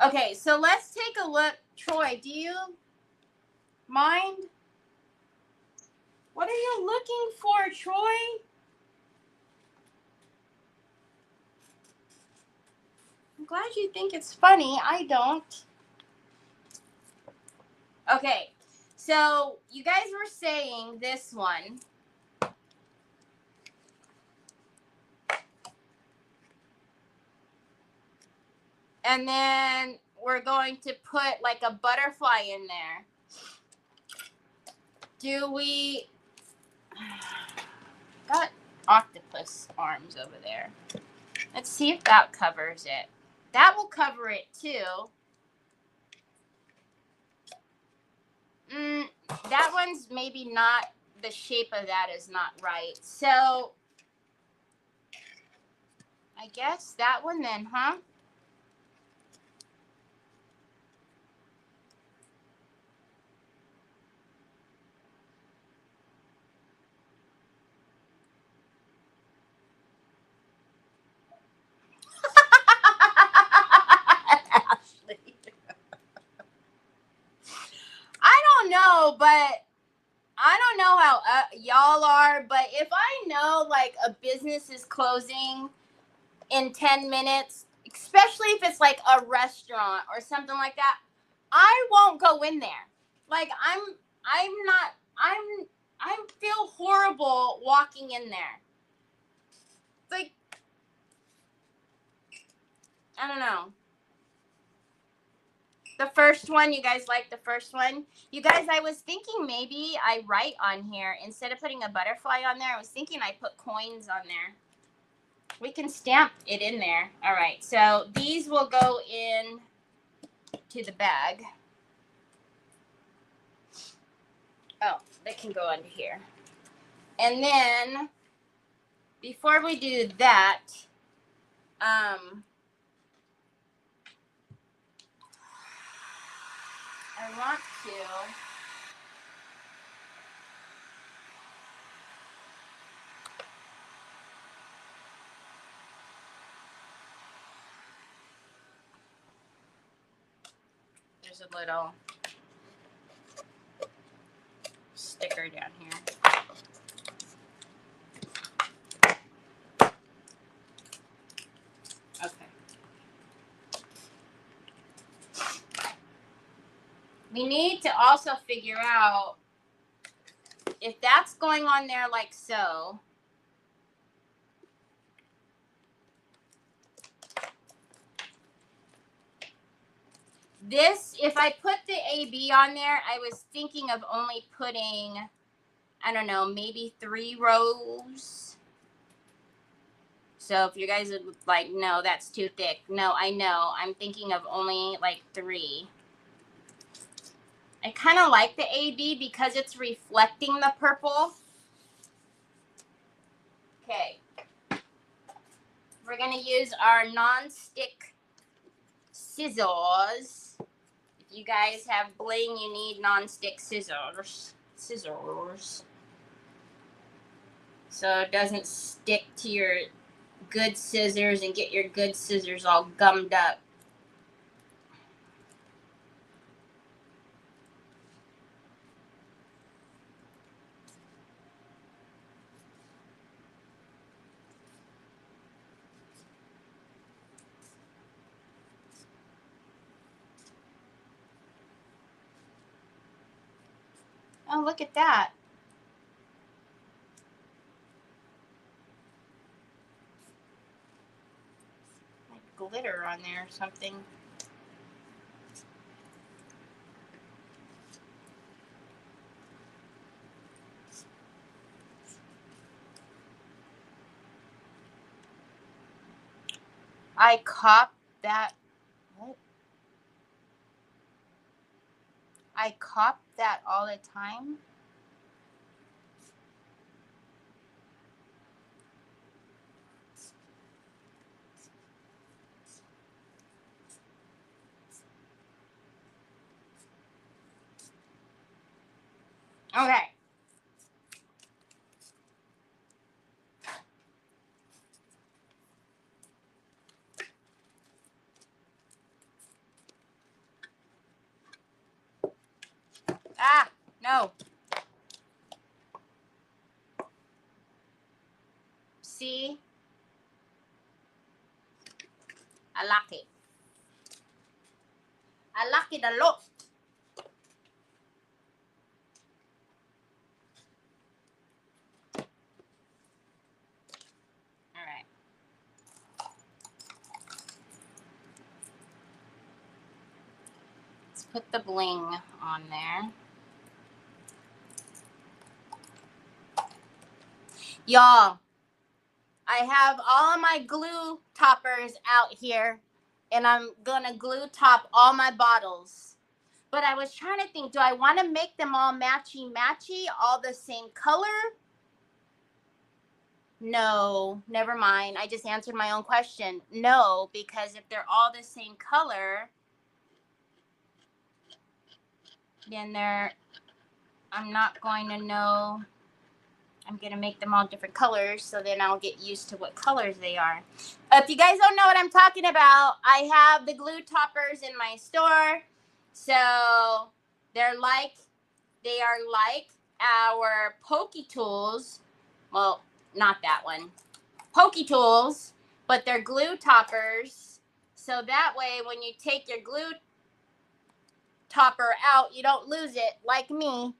Okay, so let's take a look. Troy, do you mind? What are you looking for, Troy? I'm glad you think it's funny. I don't. Okay, so you guys were saying this one. And then we're going to put like a butterfly in there. Do we... Got octopus arms over there. Let's see if that covers it. That will cover it too. That one's maybe not, the shape of that is not right. So I guess that one then, huh? Ashley. I don't know, but I don't know how y'all are, but if I know like a business is closing in 10 minutes, especially if it's like a restaurant or something like that, I won't go in there. Like I feel horrible walking in there. It's like, I don't know. The first one, you guys like the first one? You guys, I was thinking maybe I write on here. Instead of putting a butterfly on there, I was thinking I put coins on there. We can stamp it in there. All right, so these will go in to the bag. Oh, they can go under here. And then, before we do that, I want to... there's a little sticker down here. Okay. We need to also figure out if that's going on there like so. This, if I put the AB on there, I was thinking of only putting, I don't know, maybe 3 rows. So if you guys would like, no, that's too thick. No, I know. I'm thinking of only like 3. I kind of like the AB because it's reflecting the purple. Okay. We're going to use our non-stick scissors. If you guys have bling, you need non-stick scissors. So it doesn't stick to your good scissors and get your good scissors all gummed up. Oh, look at that. Like glitter on there or something. I cop that. What? I cop that all the time. Okay. Ah, no. See? I like it. I like it a lot. All right. Let's put the bling on there. Y'all, I have all of my glue toppers out here, and I'm gonna glue top all my bottles. But I was trying to think, do I want to make them all matchy-matchy, all the same color? No, never mind. I just answered my own question. No, because if they're all the same color, then I'm not going to know. I'm going to make them all different colors, so then I'll get used to what colors they are. If you guys don't know what I'm talking about, I have the glue toppers in my store. So they are like our Pokey Tools. Well, not that one. Pokey Tools, but they're glue toppers. So that way, when you take your glue topper out, you don't lose it like me.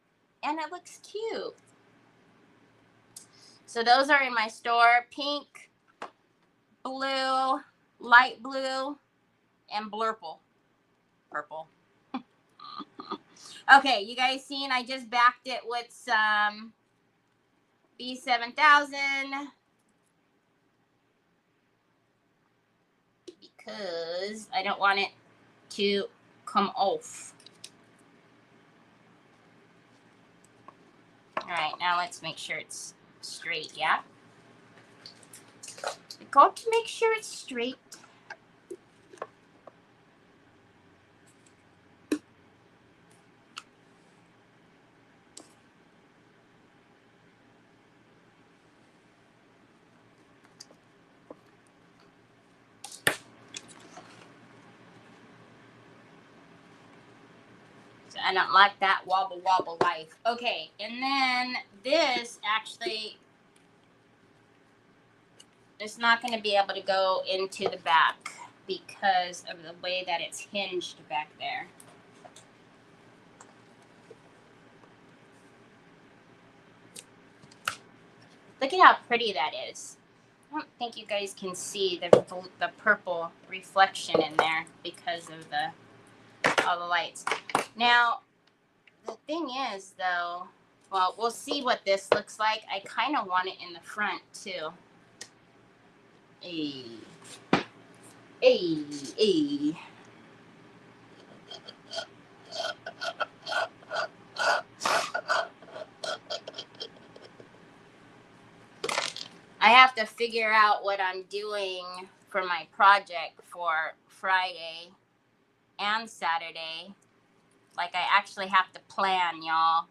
And it looks cute. So those are in my store. Pink, blue, light blue, and blurple. Purple. Okay, you guys seen I just backed it with some B7000 because I don't want it to come off. All right, now let's make sure it's straight, yeah? We got to make sure it's straight. So I don't like that wobble wobble life. Okay, and then this actually is not going to be able to go into the back because of the way that it's hinged back there. Look at how pretty that is. I don't think you guys can see the purple reflection in there because of all the lights. Now, the thing is, though, well, we'll see what this looks like. I kind of want it in the front, too. Hey. Hey, hey. I have to figure out what I'm doing for my project for Friday and Saturday. Like, I actually have to plan, y'all.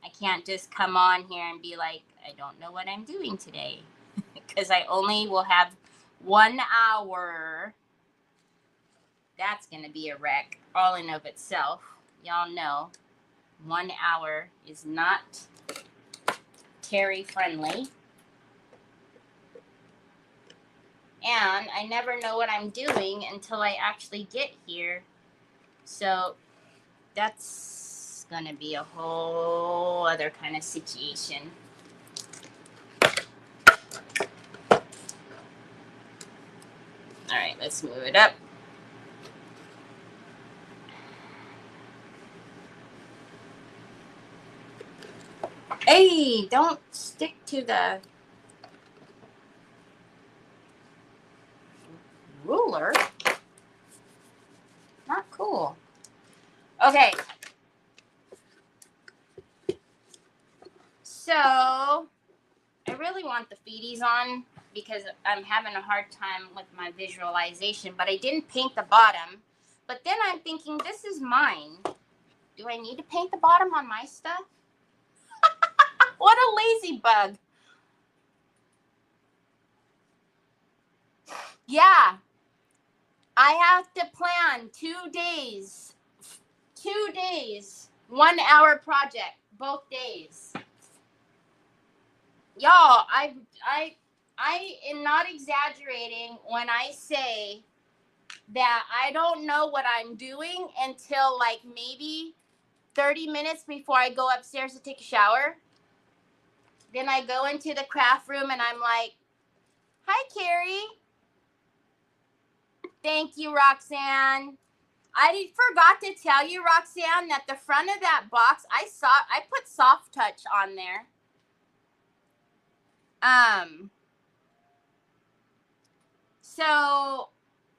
I can't just come on here and be like, I don't know what I'm doing today. Because I only will have 1 hour. That's going to be a wreck all in of itself. Y'all know 1 hour is not Terry friendly. And I never know what I'm doing until I actually get here. So that's going to be a whole other kind of situation. All right, let's move it up. Hey, don't stick to the ruler. Not cool. Okay. So, I really want the feeties on because I'm having a hard time with my visualization, but I didn't paint the bottom. But then I'm thinking, this is mine. Do I need to paint the bottom on my stuff? What a lazy bug. Yeah. I have to plan 2 days. 2 days. 1 hour project. Both days. Y'all, I am not exaggerating when I say that I don't know what I'm doing until like maybe 30 minutes before I go upstairs to take a shower. Then I go into the craft room and I'm like, hi, Carrie. Thank you, Roxanne. I forgot to tell you, Roxanne, that the front of that box, I put soft touch on there. So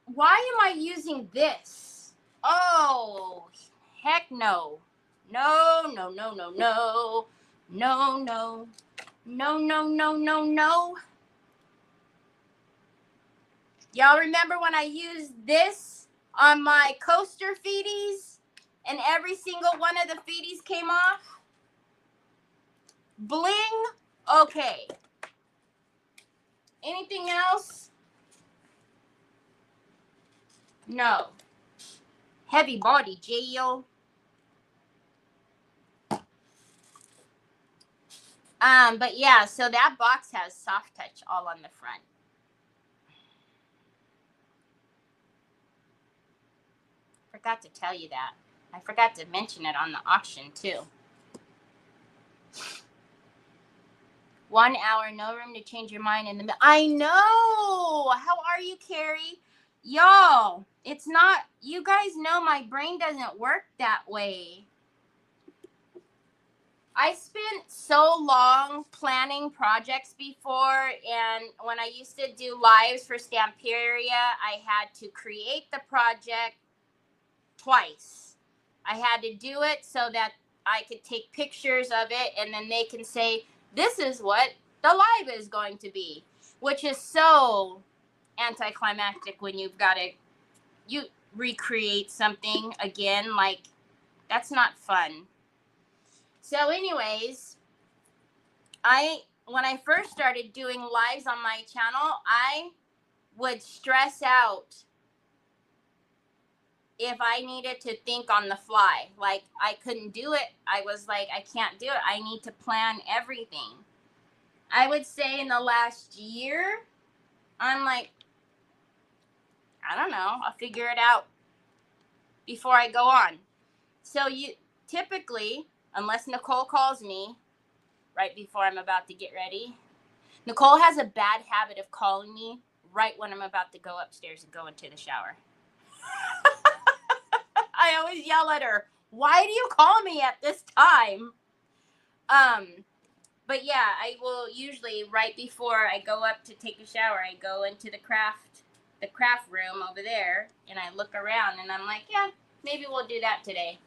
why am I using this? Oh, heck no. No, no, no, no, no. No, no. No, no, no, no, no. Y'all remember when I used this on my coaster feeties and every single one of the feeties came off? Bling? Okay. Anything else? No. Heavy body, J.O. But yeah, so that box has soft touch all on the front. Forgot to tell you that. I forgot to mention it on the auction too. 1 hour, no room to change your mind in the middle. I know. How are you, Carrie? Y'all, it's not, you guys know my brain doesn't work that way. I spent so long planning projects before, and when I used to do lives for Stamperia, I had to create the project twice. I had to do it so that I could take pictures of it, and then they can say, this is what the live is going to be, which is so anticlimactic when you've got to you recreate something again. Like, that's not fun. So anyways, when I first started doing lives on my channel, I would stress out if I needed to think on the fly. Like, I couldn't do it. I was like, I can't do it. I need to plan everything. I would say in the last year, I'm like, I don't know. I'll figure it out before I go on. So you typically, unless Nicole calls me right before I'm about to get ready, Nicole has a bad habit of calling me right when I'm about to go upstairs and go into the shower. I always yell at her, why do you call me at this time? But yeah, I will usually, right before I go up to take a shower, I go into the craft room over there, and I look around, and I'm like, yeah, maybe we'll do that today.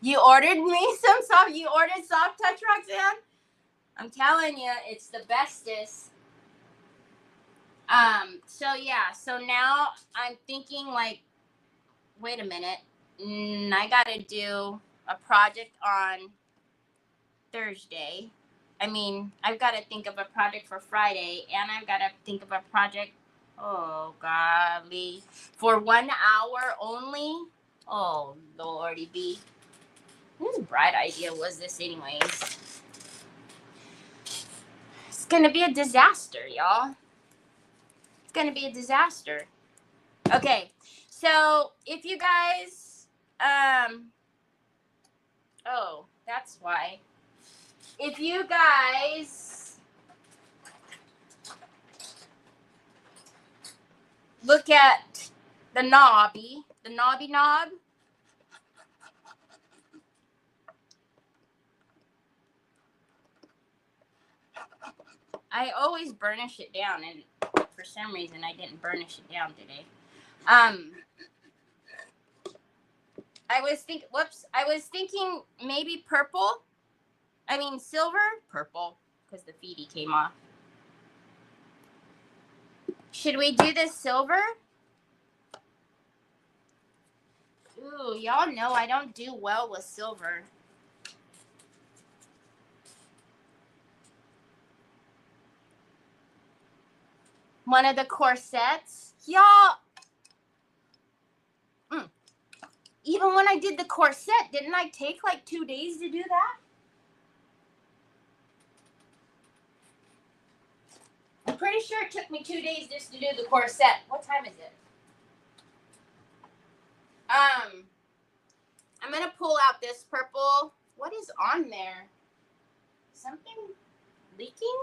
You ordered me you ordered soft touch, Roxanne? I'm telling you, it's the bestest. So yeah, so now I'm thinking like, wait a minute, I gotta do a project on Thursday. I mean, I've got to think of a project for Friday, and I've got to think of a project, oh golly, for 1 hour only. Oh Lordy B. Whose bright idea was this anyways? It's gonna be a disaster, y'all. It's gonna be a disaster. Okay, so if you guys, oh, that's why. If you guys look at the knobby knob, I always burnish it down, and for some reason I didn't burnish it down today. I was thinking maybe purple. I mean silver, purple, because the feety came off. Should we do this silver? Ooh, y'all know I don't do well with silver. One of the corsets, y'all. Even when I did the corset, didn't I take like 2 days to do that? I'm pretty sure it took me 2 days just to do the corset. What time is it? I'm gonna pull out this purple. What is on there? Something leaking?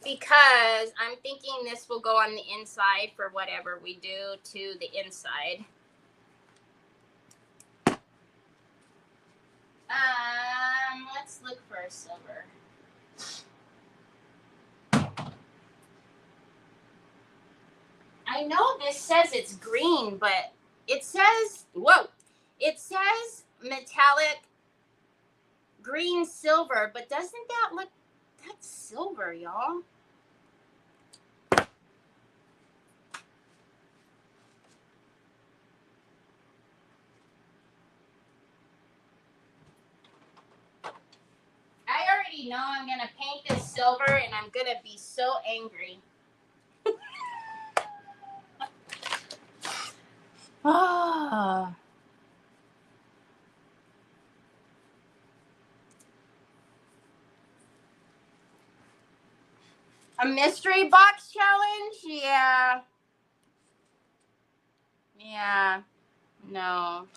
Because I'm thinking this will go on the inside for whatever we do to the inside. Let's look for a silver. I know this says it's green, but it says, whoa, it says metallic green silver, but doesn't that look, that's silver, y'all. I already know I'm going to paint this silver, and I'm going to be so angry. Ah. A mystery box challenge? Yeah. Yeah. No.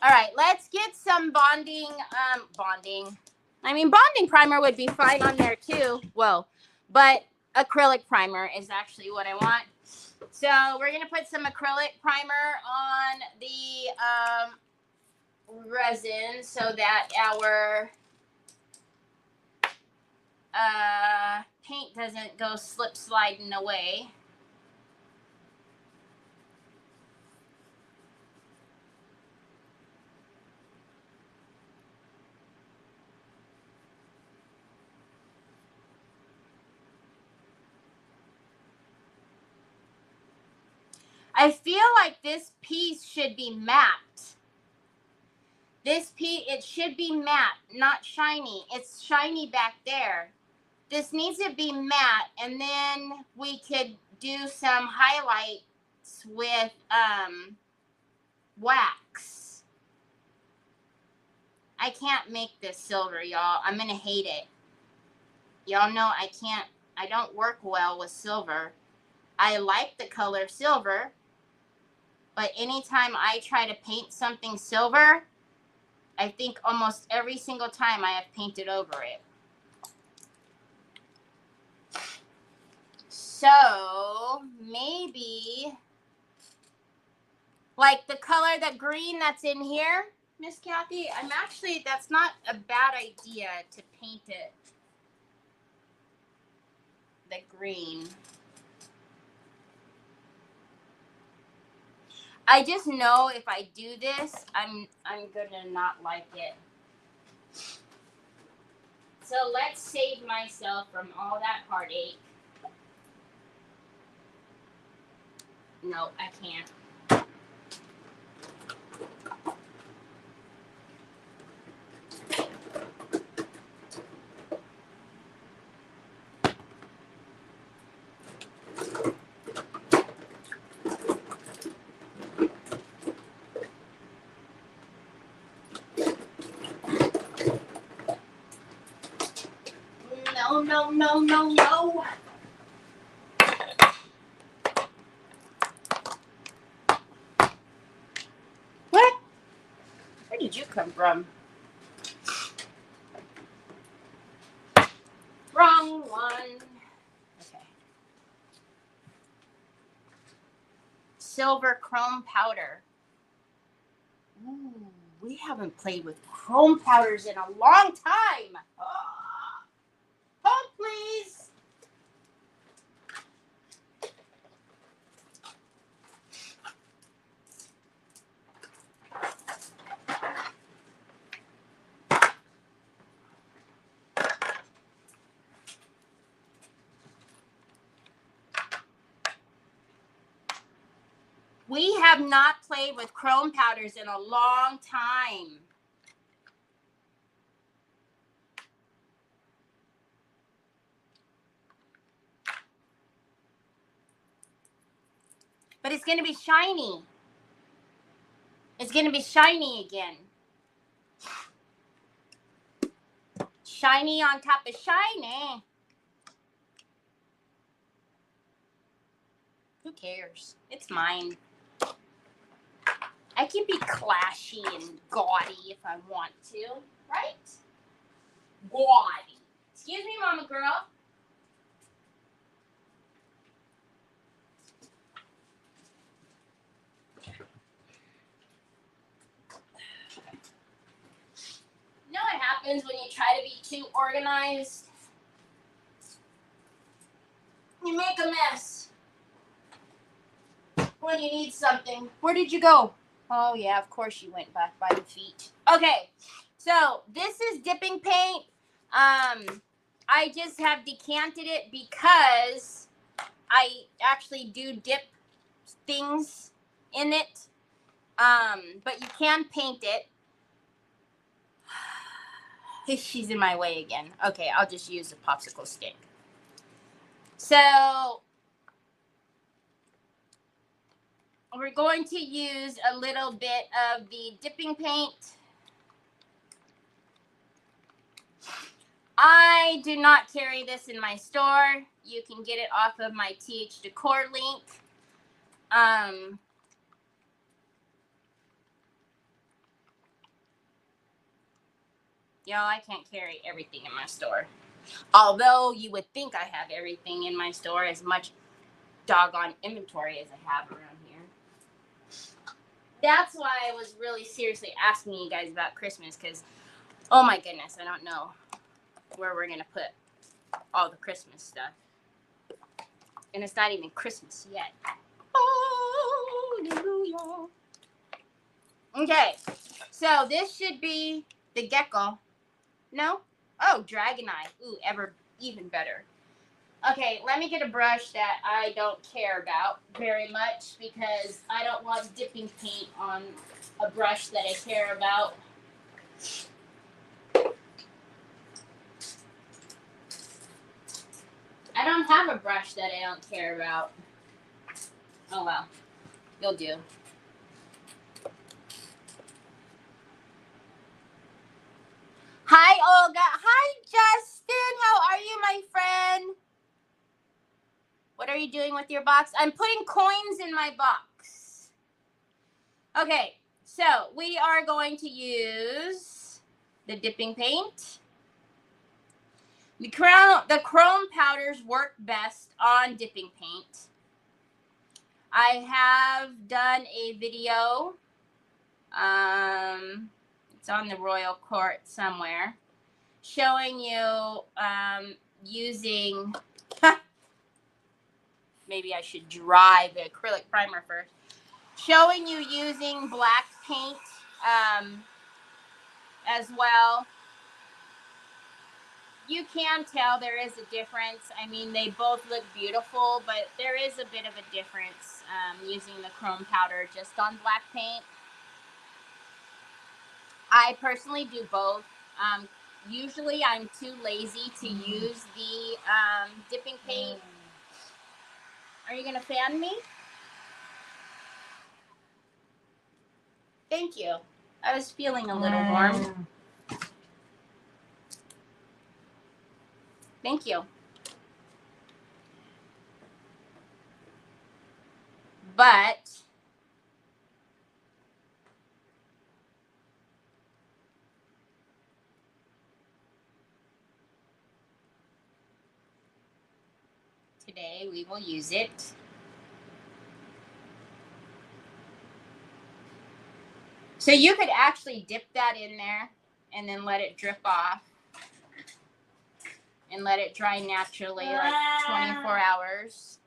All right, let's get some bonding. I mean, bonding primer would be fine on there too. Well, but acrylic primer is actually what I want. So we're gonna put some acrylic primer on the resin so that our paint doesn't go slip sliding away. I feel like this piece should be matte. This piece, it should be matte, not shiny. It's shiny back there. This needs to be matte, and then we could do some highlights with wax. I can't make this silver, y'all. I'm gonna hate it. Y'all know I don't work well with silver. I like the color silver, but anytime I try to paint something silver, I think almost every single time I have painted over it. So maybe like the color, the green that's in here, Miss Kathy, that's not a bad idea to paint it. The green. I just know if I do this, I'm gonna not like it. So let's save myself from all that heartache. No, I can't. No. What? Where did you come from? Wrong one. Okay. Silver chrome powder. Ooh, we haven't played with chrome powders in a long time. Oh, please. We have not played with chrome powders in a long time. But it's going to be shiny. It's going to be shiny again. Shiny on top of shiny. Who cares? It's mine. I can be clashy and gaudy if I want to, right? Gaudy. Excuse me, mama girl. You know what happens when you try to be too organized? You make a mess. When you need something. Where did you go? Oh, yeah, of course you went back by the feet. Okay, so this is dipping paint. I just have decanted it because I actually do dip things in it. But you can paint it. She's in my way again. Okay, I'll just use a popsicle stick. So we're going to use a little bit of the dipping paint. I do not carry this in my store. You can get it off of my TH Decor link. Y'all, I can't carry everything in my store. Although you would think I have everything in my store, as much doggone inventory as I have around here. That's why I was really seriously asking you guys about Christmas, because, oh my goodness, I don't know where we're going to put all the Christmas stuff. And it's not even Christmas yet. Hallelujah. Okay, so this should be the gecko. No? Oh, dragon eye. Ooh, even better. Okay, let me get a brush that I don't care about very much because I don't want dipping paint on a brush that I care about. I don't have a brush that I don't care about. Oh well, you'll do. Hi, Olga. Hi, Justin. How are you, my friend? What are you doing with your box? I'm putting coins in my box. Okay, so we are going to use the dipping paint. The chrome powders work best on dipping paint. I have done a video. It's on the Royal Court somewhere, showing you using. Maybe I should dry the acrylic primer first. Showing you using black paint as well. You can tell there is a difference. I mean, they both look beautiful, but there is a bit of a difference using the chrome powder just on black paint. I personally do both. Usually I'm too lazy to use the dipping paint. Are you going to fan me? Thank you. I was feeling a little warm. Thank you. But today we will use it. So you could actually dip that in there and then let it drip off and let it dry naturally like 24 hours.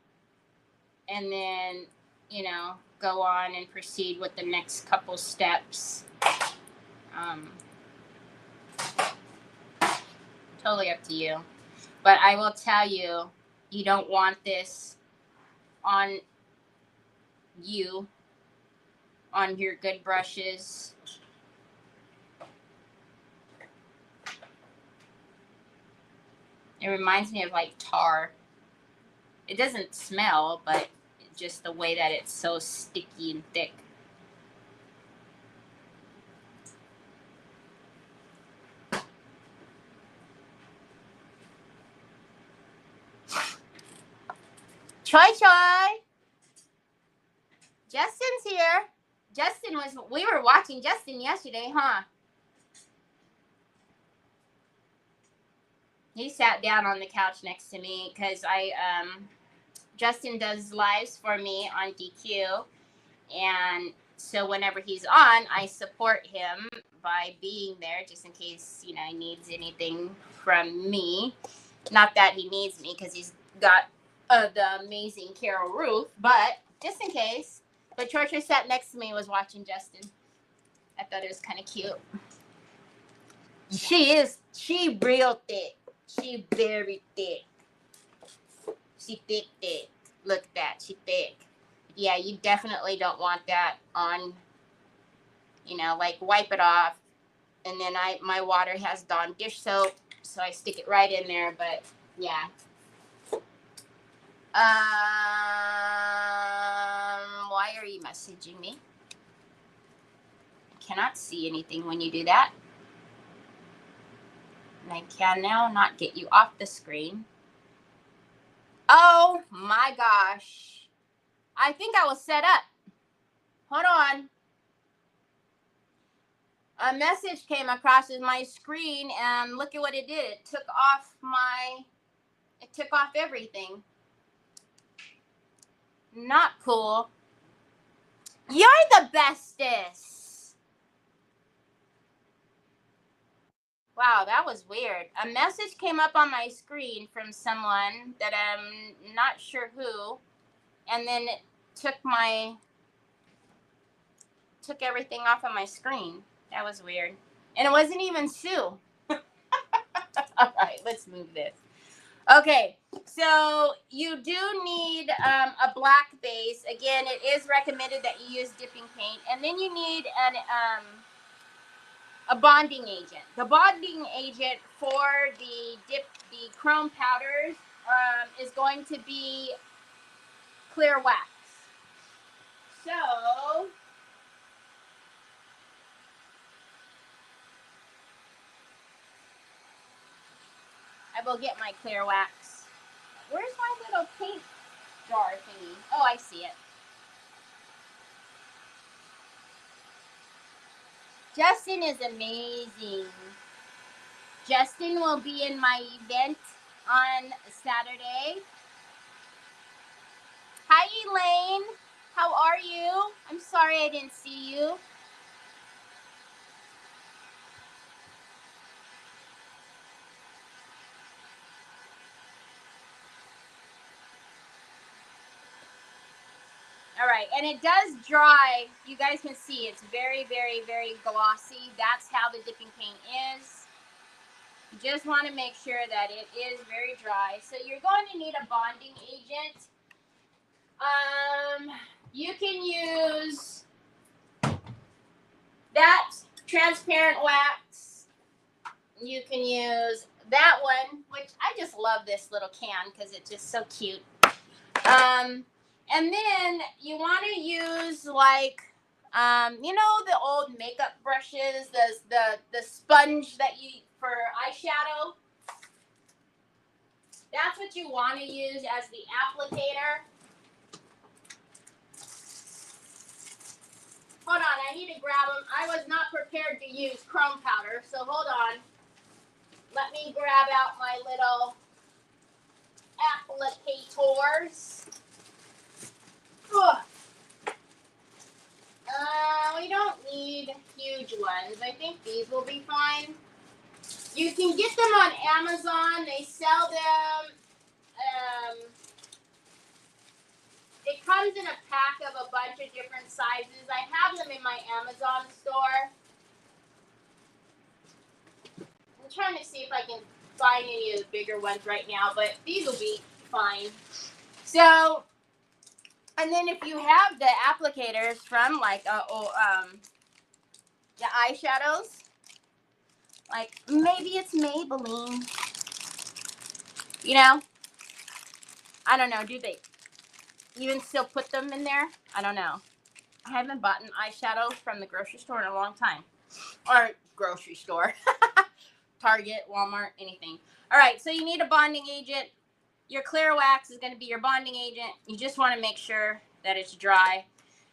And then, you know, go on and proceed with the next couple steps. Totally up to you. But I will tell you, you don't want this on you, on your good brushes. It reminds me of like tar. It doesn't smell, but just the way that it's so sticky and thick. Choi Choi. Justin's here. We were watching Justin yesterday, huh? He sat down on the couch next to me because Justin does lives for me on DQ. And so whenever he's on, I support him by being there just in case, you know, he needs anything from me. Not that he needs me because he's got the amazing Carol Ruth, but just in case. But Chorcher sat next to me and was watching Justin. I thought it was kind of cute. She real thick. She very thick. She thick. Look at that. She thick. Yeah, you definitely don't want that on, you know, like wipe it off. And then my water has Dawn dish soap, so I stick it right in there. But yeah. Why are you messaging me? I cannot see anything when you do that. And I can now not get you off the screen. Oh my gosh. I think I was set up. Hold on. A message came across my screen and look at what it did. It took off everything. Not cool. You're the bestest. Wow, that was weird. A message came up on my screen from someone that I'm not sure who, and then it took everything off of my screen. That was weird. And it wasn't even Sue. All right, let's move this. Okay, so you do need a black base. Again, it is recommended that you use dipping paint. And then you need a bonding agent. The bonding agent for the chrome powders is going to be clear wax. So I will get my clear wax. Where's my little paint jar thingy? Oh, I see it. Justin is amazing. Justin will be in my event on Saturday. Hi, Elaine. How are you? I'm sorry I didn't see you. All right, and it does dry. You guys can see it's very, very, very glossy. That's how the dipping paint is. You just want to make sure that it is very dry. So you're going to need a bonding agent. You can use that transparent wax. You can use that one, which I just love this little can because it's just so cute. And then you want to use like, you know, the old makeup brushes, the sponge that you for eyeshadow. That's what you want to use as the applicator. Hold on, I need to grab them. I was not prepared to use chrome powder, so hold on. Let me grab out my little applicators. We don't need huge ones. I think these will be fine. You can get them on Amazon. They sell them. It comes in a pack of a bunch of different sizes. I have them in my Amazon store. I'm trying to see if I can find any of the bigger ones right now, but these will be fine. So, and then if you have the applicators from like the eyeshadows, like maybe it's Maybelline, you know, I don't know, do they even still put them in there? I don't know. I haven't bought an eyeshadow from the grocery store in a long time, or grocery store, Target, Walmart, anything. All right, so you need a bonding agent. Your clear wax is going to be your bonding agent. You just want to make sure that it's dry.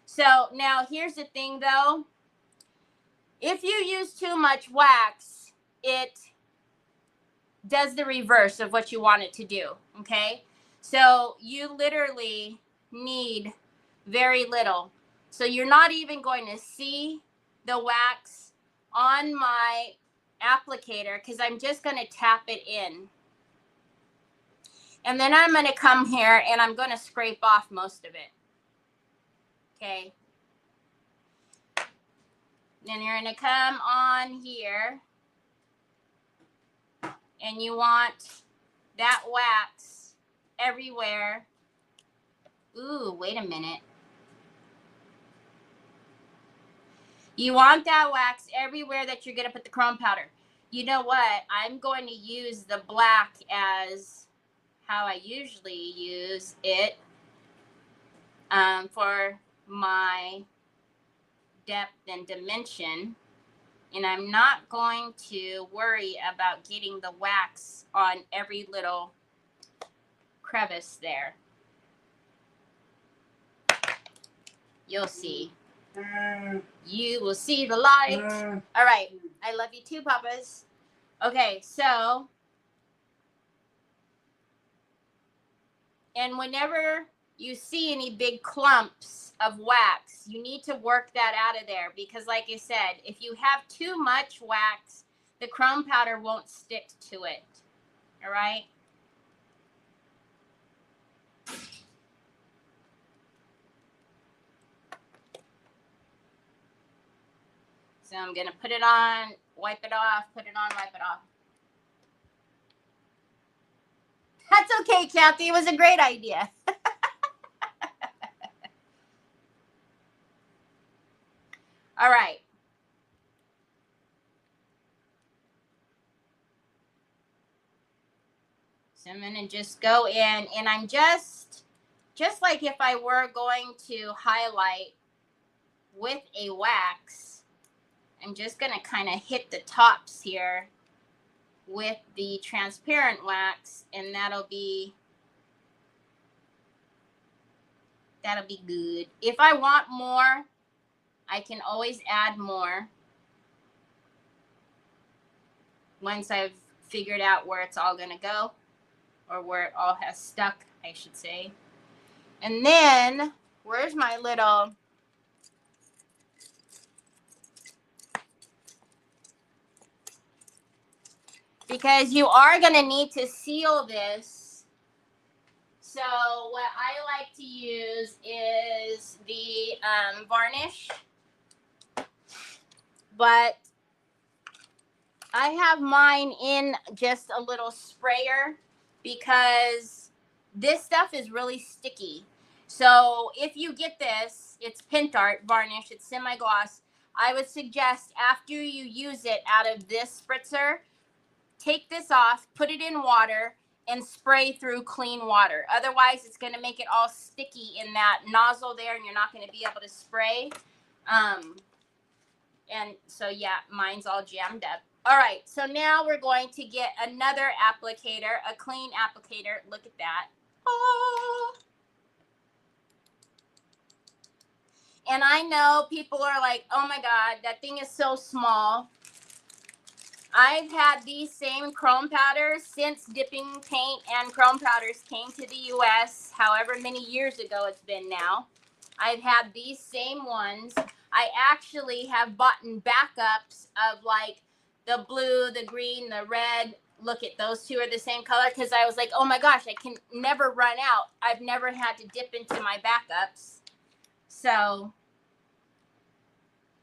So now here's the thing though. If you use too much wax, it does the reverse of what you want it to do, okay? So you literally need very little. So you're not even going to see the wax on my applicator because I'm just going to tap it in. And then I'm going to come here and I'm going to scrape off most of it. Okay. Then you're going to come on here and you want that wax everywhere. Ooh, wait a minute. You want that wax everywhere that you're going to put the chrome powder. You know what? I'm going to use the black as how I usually use it for my depth and dimension. And I'm not going to worry about getting the wax on every little crevice there. You'll see. You will see the light. All right. I love you too, Papas. Okay, so. And whenever you see any big clumps of wax, you need to work that out of there because like I said, if you have too much wax, the chrome powder won't stick to it. All right? So I'm going to put it on, wipe it off, put it on, wipe it off. That's okay, Kathy. It was a great idea. All right. So I'm going to just go in, and I'm just like if I were going to highlight with a wax, I'm just going to kind of hit the tops here with the transparent wax, and that'll be good. If I want more, I can always add more once I've figured out where it's all going to go, or where it all has stuck, I should say. And then, where's my little... Because you are going to need to seal this. So what I like to use is the varnish. But I have mine in just a little sprayer because this stuff is really sticky. So if you get this, it's Pintart varnish, it's semi-gloss. I would suggest after you use it out of this spritzer, take this off, put it in water, and spray through clean water. Otherwise, it's going to make it all sticky in that nozzle there, and you're not going to be able to spray. And so, yeah, mine's all jammed up. All right, so now we're going to get another applicator, a clean applicator. Look at that. Oh. And I know people are like, oh my God, that thing is so small. I've had these same chrome powders since dipping paint and chrome powders came to the U.S., however many years ago it's been now. I've had these same ones. I actually have bought backups of like the blue, the green, the red. Look at those two are the same color because I was like, oh my gosh, I can never run out. I've never had to dip into my backups. So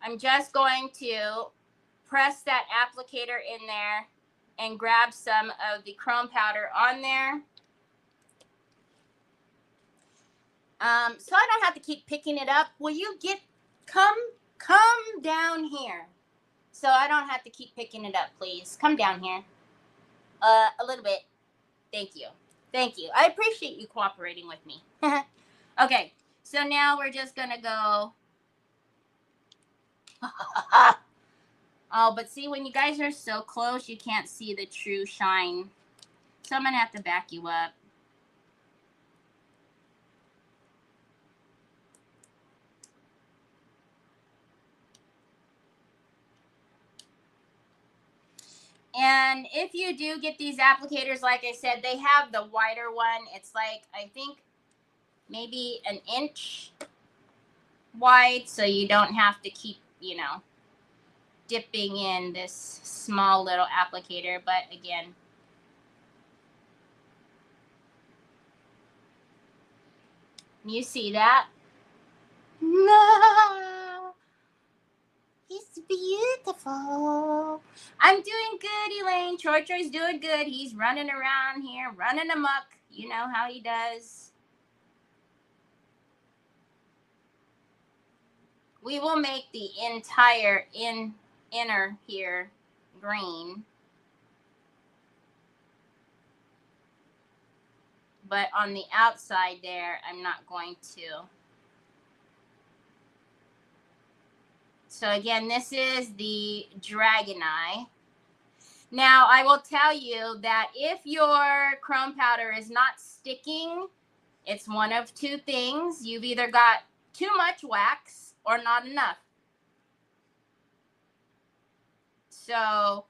I'm just going to press that applicator in there and grab some of the chrome powder on there. So I don't have to keep picking it up. Will you come down here? So I don't have to keep picking it up, please. Come down here. A little bit. Thank you. Thank you. I appreciate you cooperating with me. Okay, so now we're just gonna go. Oh, but see, when you guys are so close, you can't see the true shine. So I'm gonna have to back you up. And if you do get these applicators, like I said, they have the wider one. It's like, I think, maybe an inch wide, so you don't have to keep, you know, dipping in this small little applicator. But again, you see that? No, it's beautiful. I'm doing good, Elaine. Troy's doing good. He's running around here, running amok. You know how he does. We will make the entire inner here green. But on the outside there, I'm not going to. So again, this is the Dragon Eye. Now, I will tell you that if your chrome powder is not sticking, it's one of two things. You've either got too much wax or not enough. So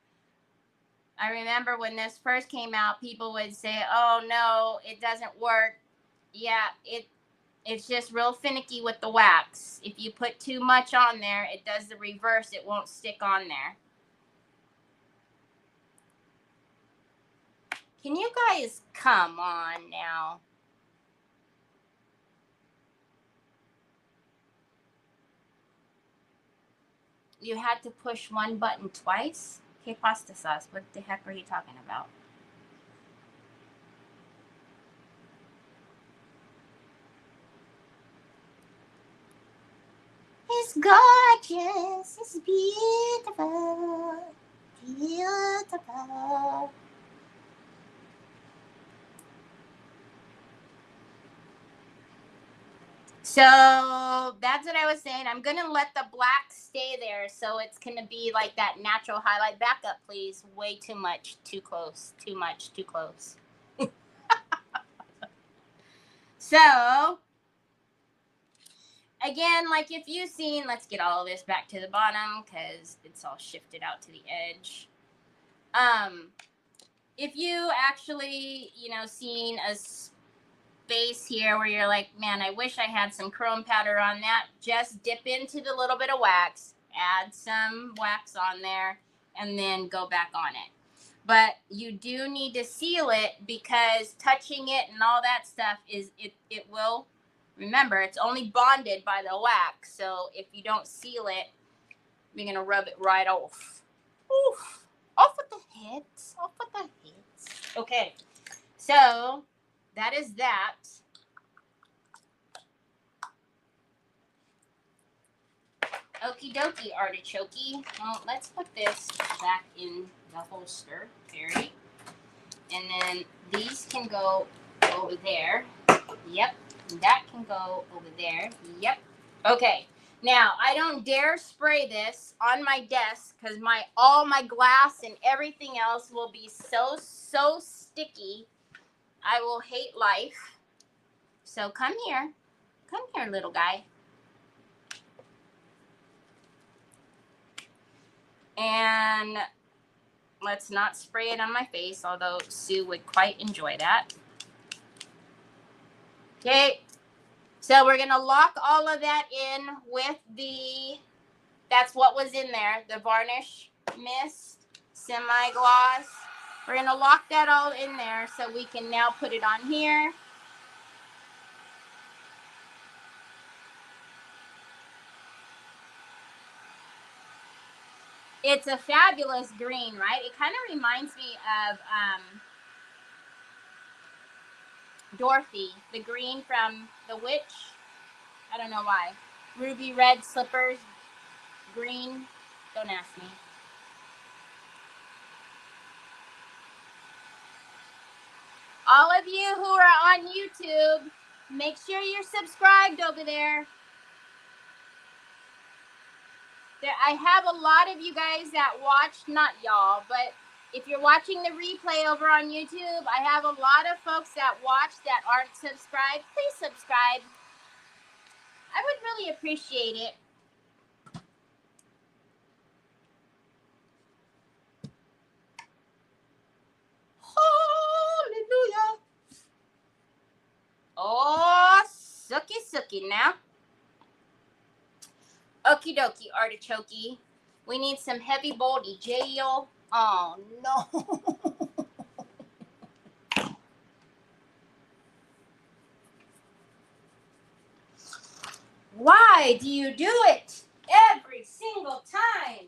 I remember when this first came out, people would say, oh, no, it doesn't work. Yeah, it's just real finicky with the wax. If you put too much on there, it does the reverse. It won't stick on there. Can you guys come on now? You had to push one button twice? Okay, pasta sauce. What the heck are you talking about? It's gorgeous. It's beautiful. Beautiful. So that's what I was saying. I'm going to let the black stay there. So it's going to be like that natural highlight. Back up, please. Way too much. Too close. Too much. Too close. So again, like if you've seen, let's get all of this back to the bottom because it's all shifted out to the edge. If you actually, seen a space here where you're like, man, I wish I had some chrome powder on that, just dip into the little bit of wax, add some wax on there, and then go back on it. But you do need to seal it because touching it and all that stuff it will, remember, it's only bonded by the wax. So if you don't seal it, you're going to rub it right off. Oof. Off with the heads. Off with the heads. Okay. So that is that. Okie dokie, artichokey. Well, let's put this back in the holster, Carrie. And then these can go over there. Yep. That can go over there. Yep. Okay. Now, I don't dare spray this on my desk because all my glass and everything else will be so sticky. I will hate life. So come here. Come here, little guy. And let's not spray it on my face, although Sue would quite enjoy that. Okay. So we're going to lock all of that in with that's what was in there, the varnish mist, semi-gloss. We're going to lock that all in there so we can now put it on here. It's a fabulous green, right? It kind of reminds me of Dorothy, the green from The Witch. I don't know why. Ruby red slippers, green. Don't ask me. All of you who are on YouTube, make sure you're subscribed over there. I have a lot of you guys that watch, not y'all, but if you're watching the replay over on YouTube, I have a lot of folks that watch that aren't subscribed. Please subscribe. I would really appreciate it. Hallelujah. Oh, sucky now. Okie dokie, artichokey. We need some heavy boldy jail. Oh, no. Why do you do it every single time?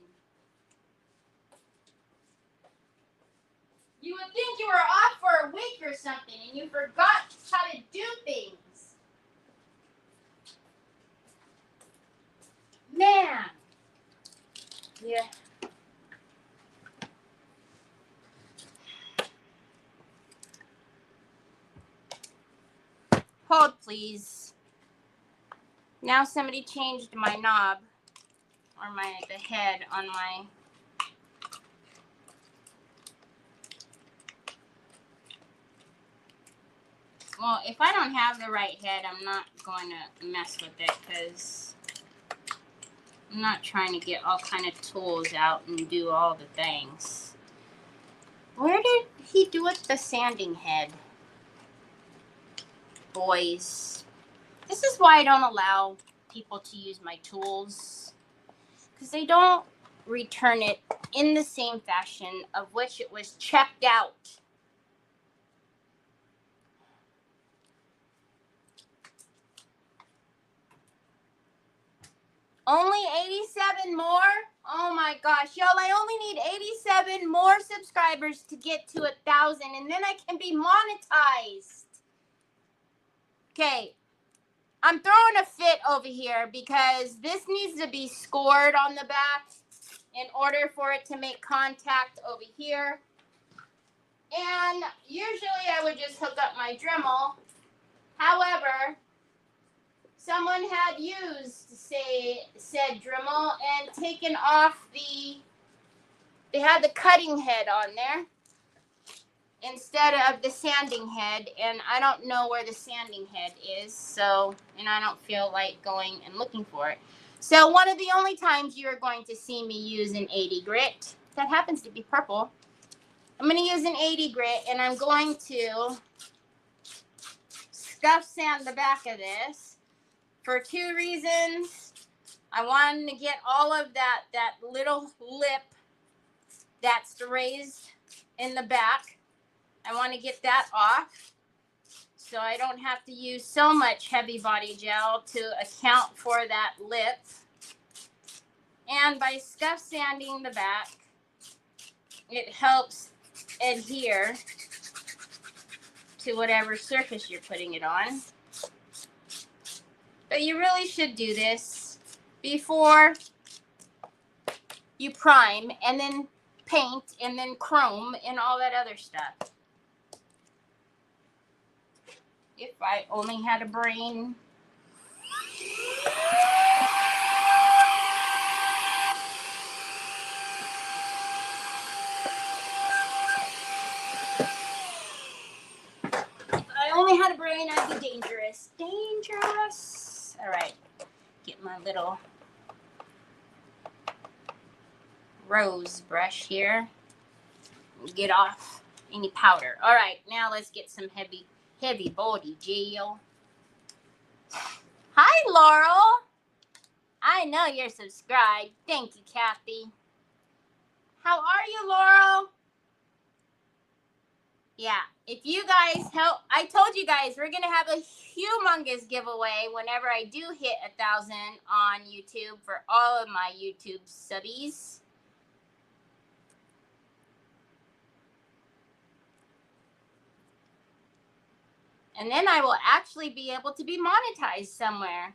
You would think you were off for a week or something and you forgot how to do things. Man. Yeah. Hold, please. Now somebody changed my knob or the head on my... Well, if I don't have the right head, I'm not going to mess with it because I'm not trying to get all kind of tools out and do all the things. Where did he do it? The sanding head. Boys. This is why I don't allow people to use my tools. Because they don't return it in the same fashion of which it was checked out. Only 87 more? Oh my gosh, y'all, I only need 87 more subscribers to get to 1,000 and then I can be monetized. Okay, I'm throwing a fit over here because this needs to be scored on the back in order for it to make contact over here. And usually I would just hook up my Dremel. However, someone had used said Dremel and taken off they had the cutting head on there instead of the sanding head, and I don't know where the sanding head is, so, and I don't feel like going and looking for it. So one of the only times you're going to see me use an 80 grit, that happens to be purple, I'm going to use an 80 grit, and I'm going to scuff sand the back of this for two reasons. I wanted to get all of that little lip that's raised in the back. I want to get that off so I don't have to use so much heavy body gel to account for that lip. And by scuff sanding the back, it helps adhere to whatever surface you're putting it on. But you really should do this before you prime and then paint and then chrome and all that other stuff. If I only had a brain. If I only had a brain, I'd be dangerous. Dangerous. All right. Get my little rose brush here. Get off any powder. All right. Now let's get some heavy body gel. Hi, Laurel. I know you're subscribed. Thank you, Kathy. How are you, Laurel? Yeah, if you guys help, I told you guys we're going to have a humongous giveaway whenever I do hit 1,000 on YouTube for all of my YouTube subbies. And then I will actually be able to be monetized somewhere.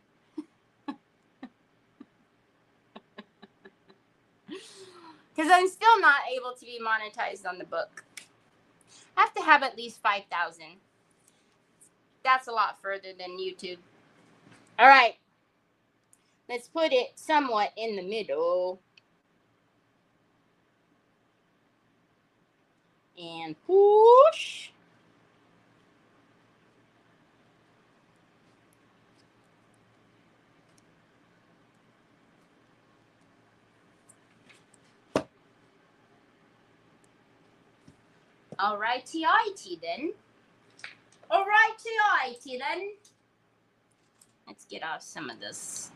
Because I'm still not able to be monetized on the book. I have to have at least 5,000. That's a lot further than YouTube. All right. Let's put it somewhat in the middle. And push. Alrighty then. Alrighty then. Let's get off some of this.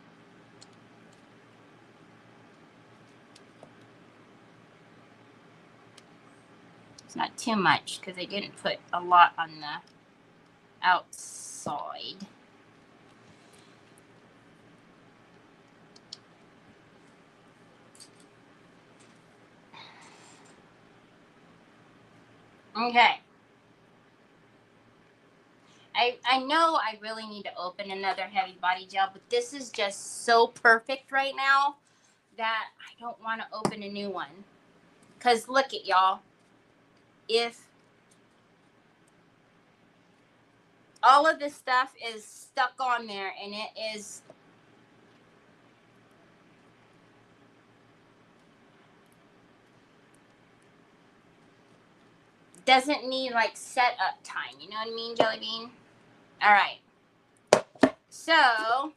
It's not too much because I didn't put a lot on the outside. Okay. I know I really need to open another heavy body gel, but this is just so perfect right now that I don't want to open a new one. Because look at y'all. If all of this stuff is stuck on there and it is doesn't need like set up time, you know what I mean, Jelly Bean? All right, so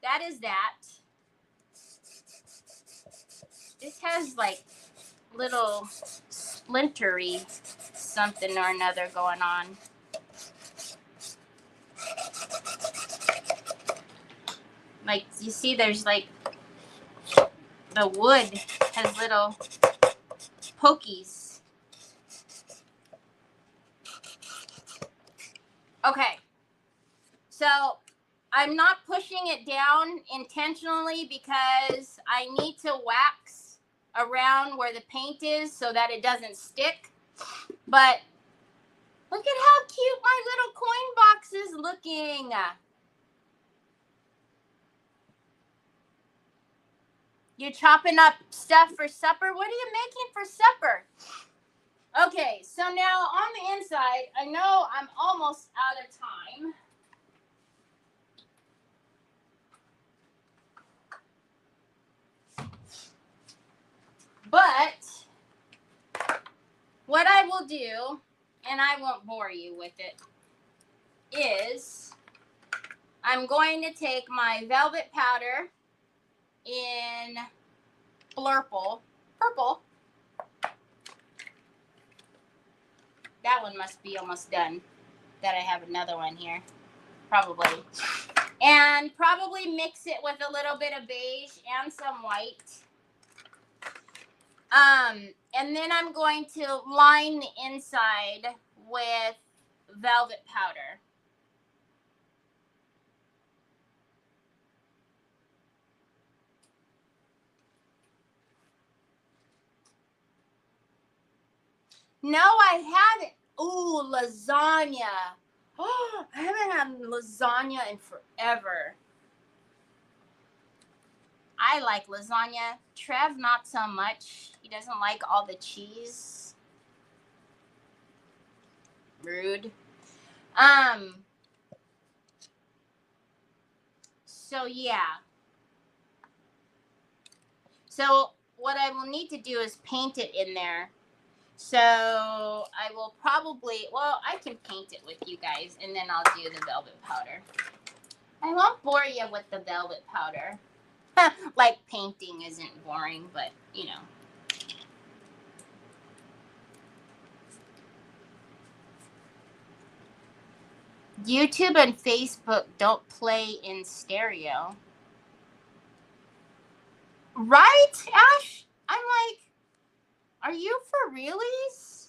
that is that. This has like little splintery something or another going on. Like, you see there's like the wood has little pokies. Okay, so I'm not pushing it down intentionally because I need to wax around where the paint is so that it doesn't stick. But look at how cute my little coin box is looking. You chopping up stuff for supper? What are you making for supper? Okay, so now on the inside, I know I'm almost out of time. But what I will do, and I won't bore you with it, is I'm going to take my velvet powder in Blurple. Purple. That one must be almost done. That I have another one here. Probably. And probably mix it with a little bit of beige and some white. And then I'm going to line the inside with velvet powder. No, I haven't. Ooh, lasagna. Oh, I haven't had lasagna in forever. I like lasagna. Trev, not so much. He doesn't like all the cheese. Rude. So yeah. So what I will need to do is paint it in there. So I will probably, well, I can paint it with you guys and then I'll do the velvet powder. I won't bore you with the velvet powder. Like painting isn't boring, but you know. YouTube and Facebook don't play in stereo. Right, Ash? I'm like, are you for realies?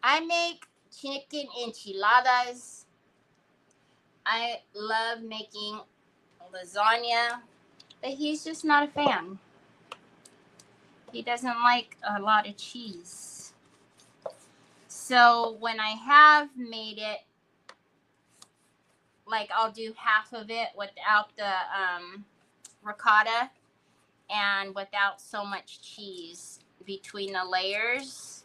I make chicken enchiladas. I love making lasagna, but he's just not a fan. He doesn't like a lot of cheese. So when I have made it, like I'll do half of it without the ricotta and without so much cheese between the layers.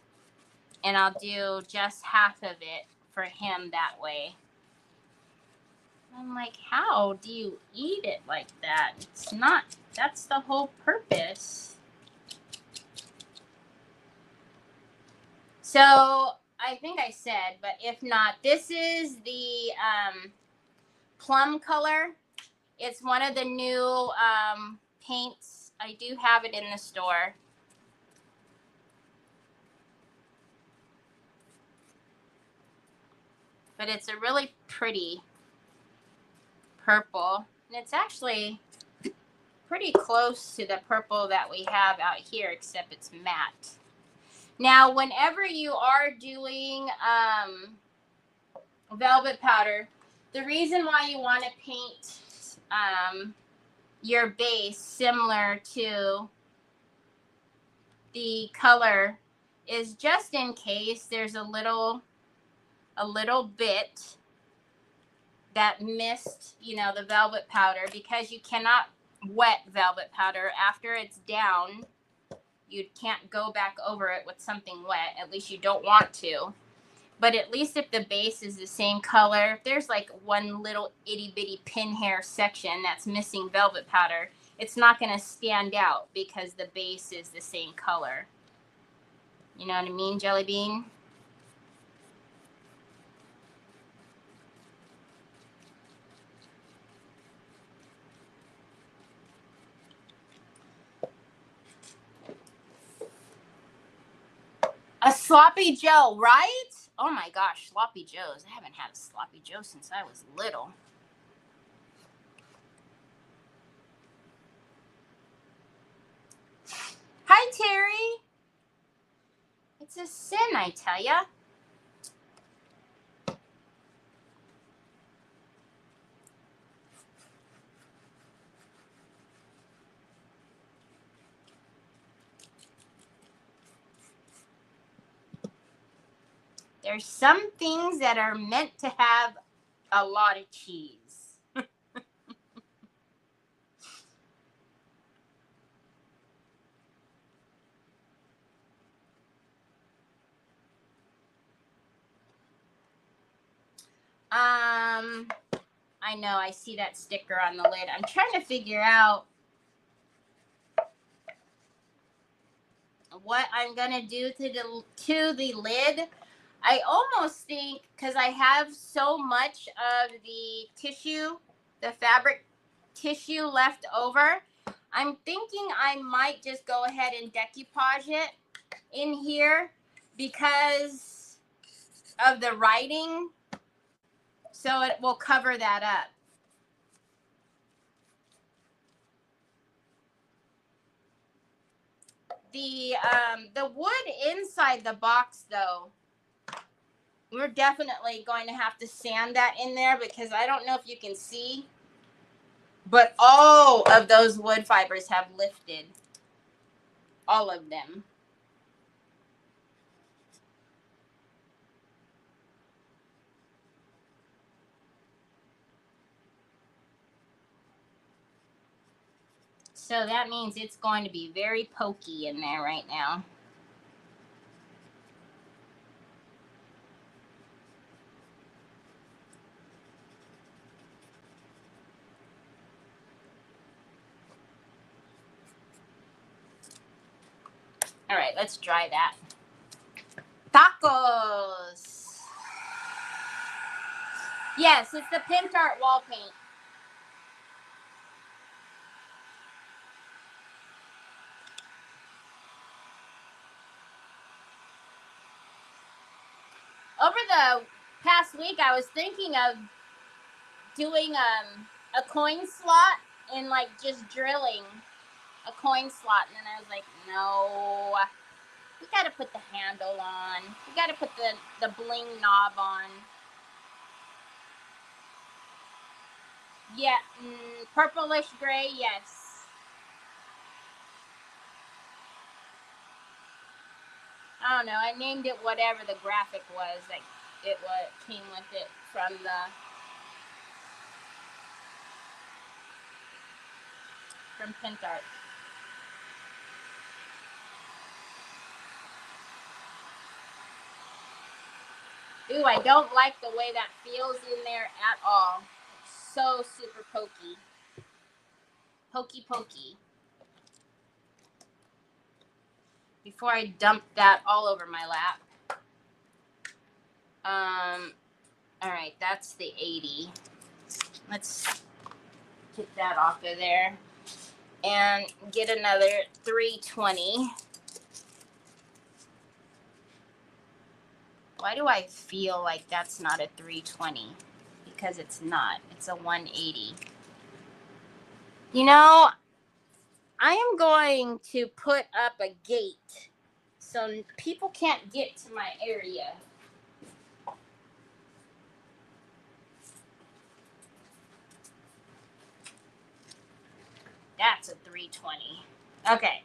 And I'll do just half of it for him that way. I'm like, how do you eat it like that? It's not, that's the whole purpose. So I think I said, but if not, this is the plum color. It's one of the new paints. I do have it in the store. But it's a really pretty purple. And it's actually pretty close to the purple that we have out here, except it's matte. Now, whenever you are doing velvet powder, the reason why you want to paint your base similar to the color is just in case there's a little bit that missed, you know, the velvet powder, because you cannot wet velvet powder after it's down. You can't go back over it with something wet. At least you don't want to. But at least if the base is the same color, if there's like one little itty bitty pin hair section that's missing velvet powder, it's not going to stand out because the base is the same color. You know what I mean, Jelly Bean? A sloppy Joe, right? Oh my gosh, sloppy Joes. I haven't had a sloppy Joe since I was little. Hi, Terry. It's a sin, I tell ya. There's some things that are meant to have a lot of cheese. I know, I see that sticker on the lid. I'm trying to figure out what I'm gonna do to the lid. I almost think, because I have so much of the tissue, the fabric tissue left over, I'm thinking I might just go ahead and decoupage it in here because of the writing, so it will cover that up. The wood inside the box, though, we're definitely going to have to sand that in there because I don't know if you can see, but all of those wood fibers have lifted. All of them. So that means it's going to be very pokey in there right now. All right, let's dry that. Tacos. Yes, it's the Pintart wall paint. Over the past week, I was thinking of doing a coin slot and like just drilling a coin slot, and then I was like, no, we got to put the handle on. We got to put the bling knob on. Yeah, purplish gray, yes. I don't know. I named it whatever the graphic was. Like it came with it from Pintart. Ooh, I don't like the way that feels in there at all. It's so super pokey. Pokey. Before I dump that all over my lap. All right, that's the 80. Let's get that off of there and get another 320. Why do I feel like that's not a 320? Because it's not. It's a 180. You know, I am going to put up a gate so people can't get to my area. That's a 320. Okay.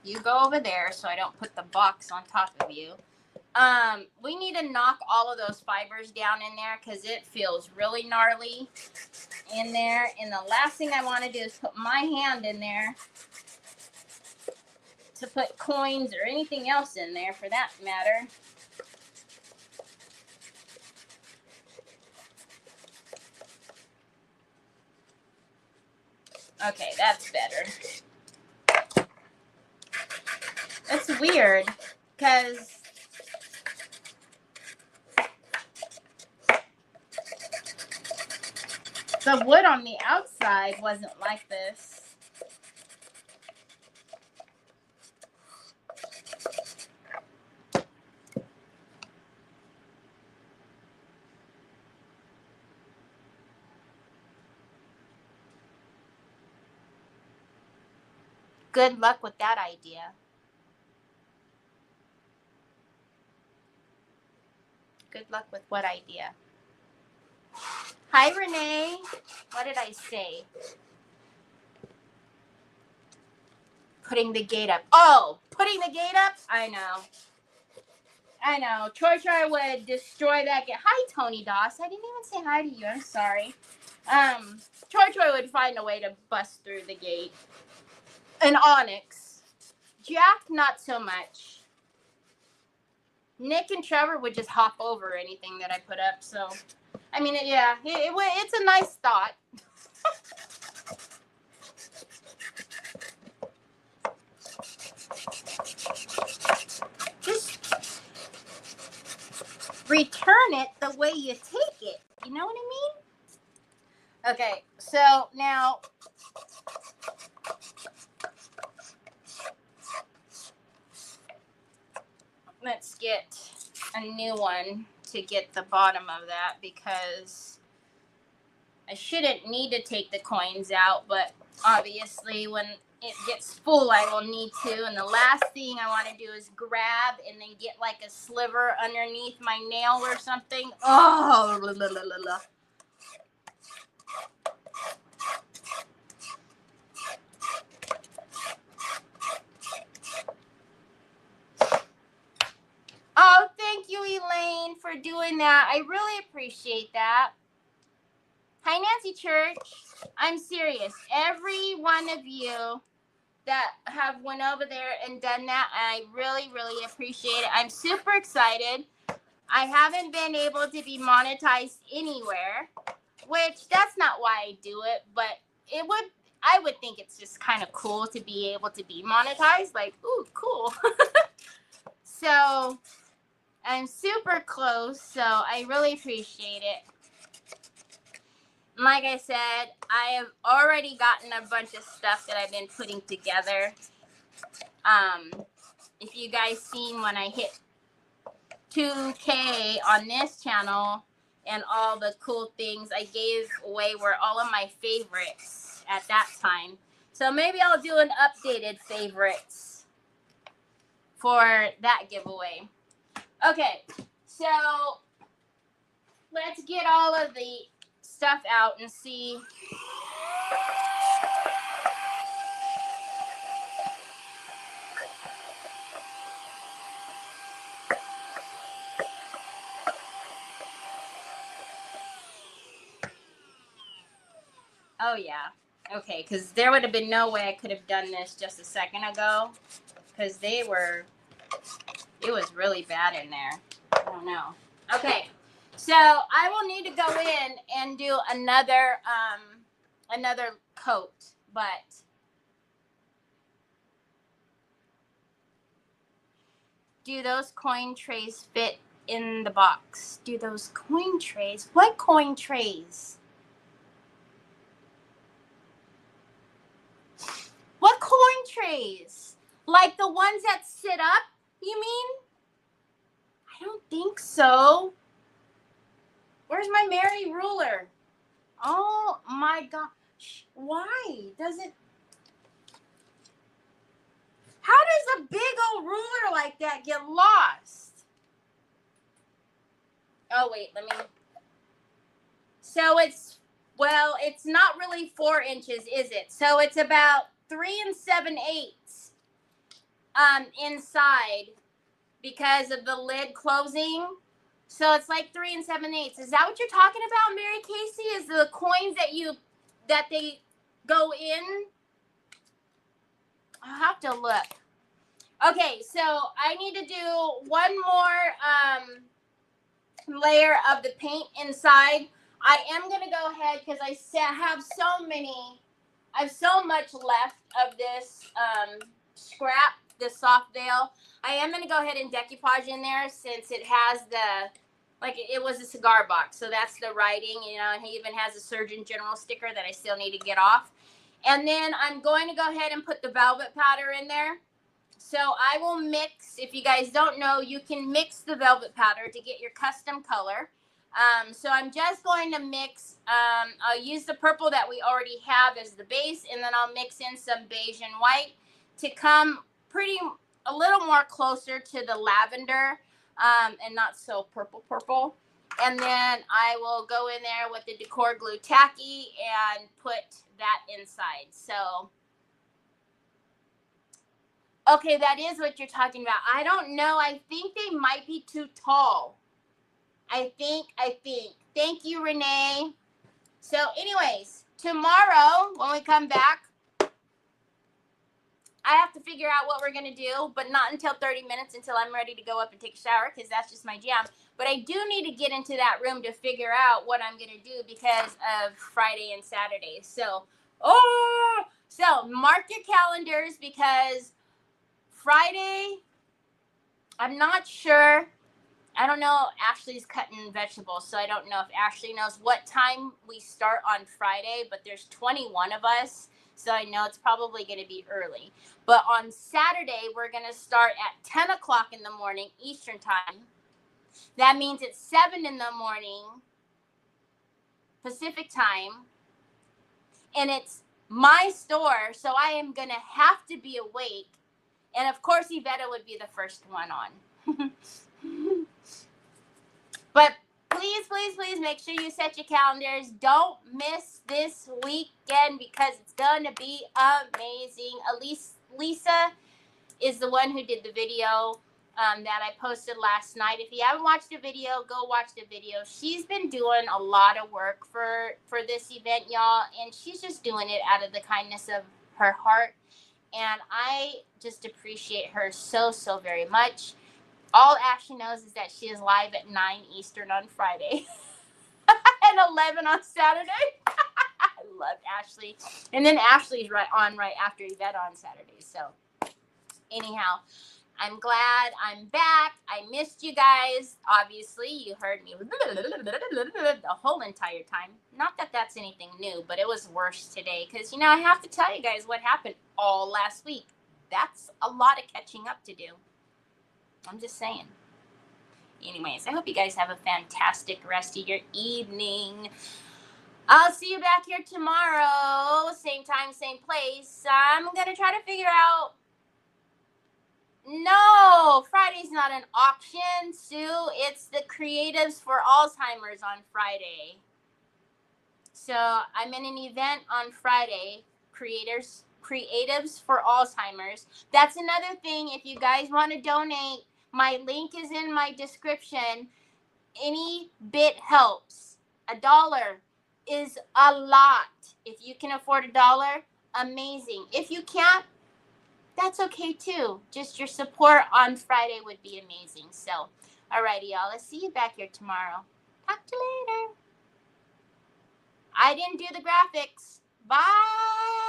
You go over there so I don't put the box on top of you. We need to knock all of those fibers down in there because it feels really gnarly in there. And the last thing I want to do is put my hand in there to put coins or anything else in there for that matter. Okay, that's better. That's weird because the wood on the outside wasn't like this. Good luck with that idea. Good luck with what idea? Hi, Renee. What did I say? Putting the gate up. Oh, putting the gate up? I know. Troy would destroy that gate. Hi, Tony Doss. I didn't even say hi to you. I'm sorry. Troy would find a way to bust through the gate. And Onyx. Jack, not so much. Nick and Trevor would just hop over anything that I put up. So, I mean, yeah, it's a nice thought. Just return it the way you take it. You know what I mean? Okay, so now let's get a new one to get the bottom of that, because I shouldn't need to take the coins out, but obviously when it gets full I will need to. And the last thing I want to do is grab and then get like a sliver underneath my nail or something. Oh, blah, blah, blah, blah. Oh, thank you, Elaine, for doing that. I really appreciate that. Hi, Nancy Church. I'm serious. Every one of you that have went over there and done that, I really, really appreciate it. I'm super excited. I haven't been able to be monetized anywhere, which that's not why I do it, but I would think it's just kind of cool to be able to be monetized. Like, ooh, cool. So I'm super close, so I really appreciate it. Like I said, I have already gotten a bunch of stuff that I've been putting together. If you guys seen when I hit 2K on this channel and all the cool things I gave away were all of my favorites at that time. So maybe I'll do an updated favorites for that giveaway. Okay, so let's get all of the stuff out and see. Oh yeah, okay, because there would have been no way I could have done this just a second ago, because it was really bad in there. I don't know. Okay, so I will need to go in and do another coat, but do those coin trays fit in the box? Do those coin trays? What coin trays? What coin trays? Like the ones that sit up, you mean? I don't think so. Where's my Mary ruler? Oh my gosh. Why does it? How does a big old ruler like that get lost? Oh, wait, let me. So it's not really 4 inches, is it? So it's about 3 7/8 inside because of the lid closing. So it's like 3 7/8. Is that what you're talking about, Mary Casey? Is the coins that they go in? I'll have to look. Okay, so I need to do one more layer of the paint inside. I am going to go ahead because I have so much left of this scrap, this soft veil. I am going to go ahead and decoupage in there since it has it was a cigar box. So that's the writing, and he even has a Surgeon General sticker that I still need to get off. And then I'm going to go ahead and put the velvet powder in there. So I will mix. If you guys don't know, you can mix the velvet powder to get your custom color. So I'm just going to mix. I'll use the purple that we already have as the base, and then I'll mix in some beige and white to come a little more closer to the lavender, and not so purple. And then I will go in there with the Decor Glue Tacky and put that inside. So. Okay, that is what you're talking about. I don't know. I think they might be too tall. I think. Thank you, Renee. So anyways, tomorrow when we come back, I have have to figure out what we're going to do, but not until 30 minutes until I'm ready to go up and take a shower because that's just my jam. But I do need to get into that room to figure out what I'm going to do because of Friday and Saturday. So, so mark your calendars because Friday, I'm not sure. I don't know. Ashley's cutting vegetables, so I don't know if Ashley knows what time we start on Friday, but there's 21 of us, so I know it's probably going to be early. But on Saturday, we're going to start at 10 o'clock in the morning Eastern time. That means it's 7 in the morning Pacific time, and it's my store, so I am going to have to be awake. And of course, Yvetta would be the first one on. But please, please, please make sure you set your calendars. Don't miss this weekend because it's going to be amazing. Lisa is the one who did the video that I posted last night. If you haven't watched the video, go watch the video. She's been doing a lot of work for this event, y'all, and she's just doing it out of the kindness of her heart. And I just appreciate her so, so very much. All Ashley knows is that she is live at 9 Eastern on Friday and 11 on Saturday. I love Ashley. And then Ashley's right after Yvette on Saturday. So anyhow, I'm glad I'm back. I missed you guys. Obviously, you heard me the whole entire time. Not that that's anything new, but it was worse today because, I have to tell you guys what happened all last week. That's a lot of catching up to do. I'm just saying. Anyways, I hope you guys have a fantastic rest of your evening. I'll see you back here tomorrow. Same time, same place. I'm going to try to figure out. No, Friday's not an auction, Sue. It's the Creatives for Alzheimer's on Friday. So I'm in an event on Friday. Creatives for Alzheimer's. That's another thing. If you guys want to donate, my link is in my description. Any bit helps. $1 is a lot. If you can afford $1, amazing. If you can't, that's okay too. Just your support on Friday would be amazing. So, alrighty, y'all. Let's see you back here tomorrow. Talk to you later. I didn't do the graphics. Bye.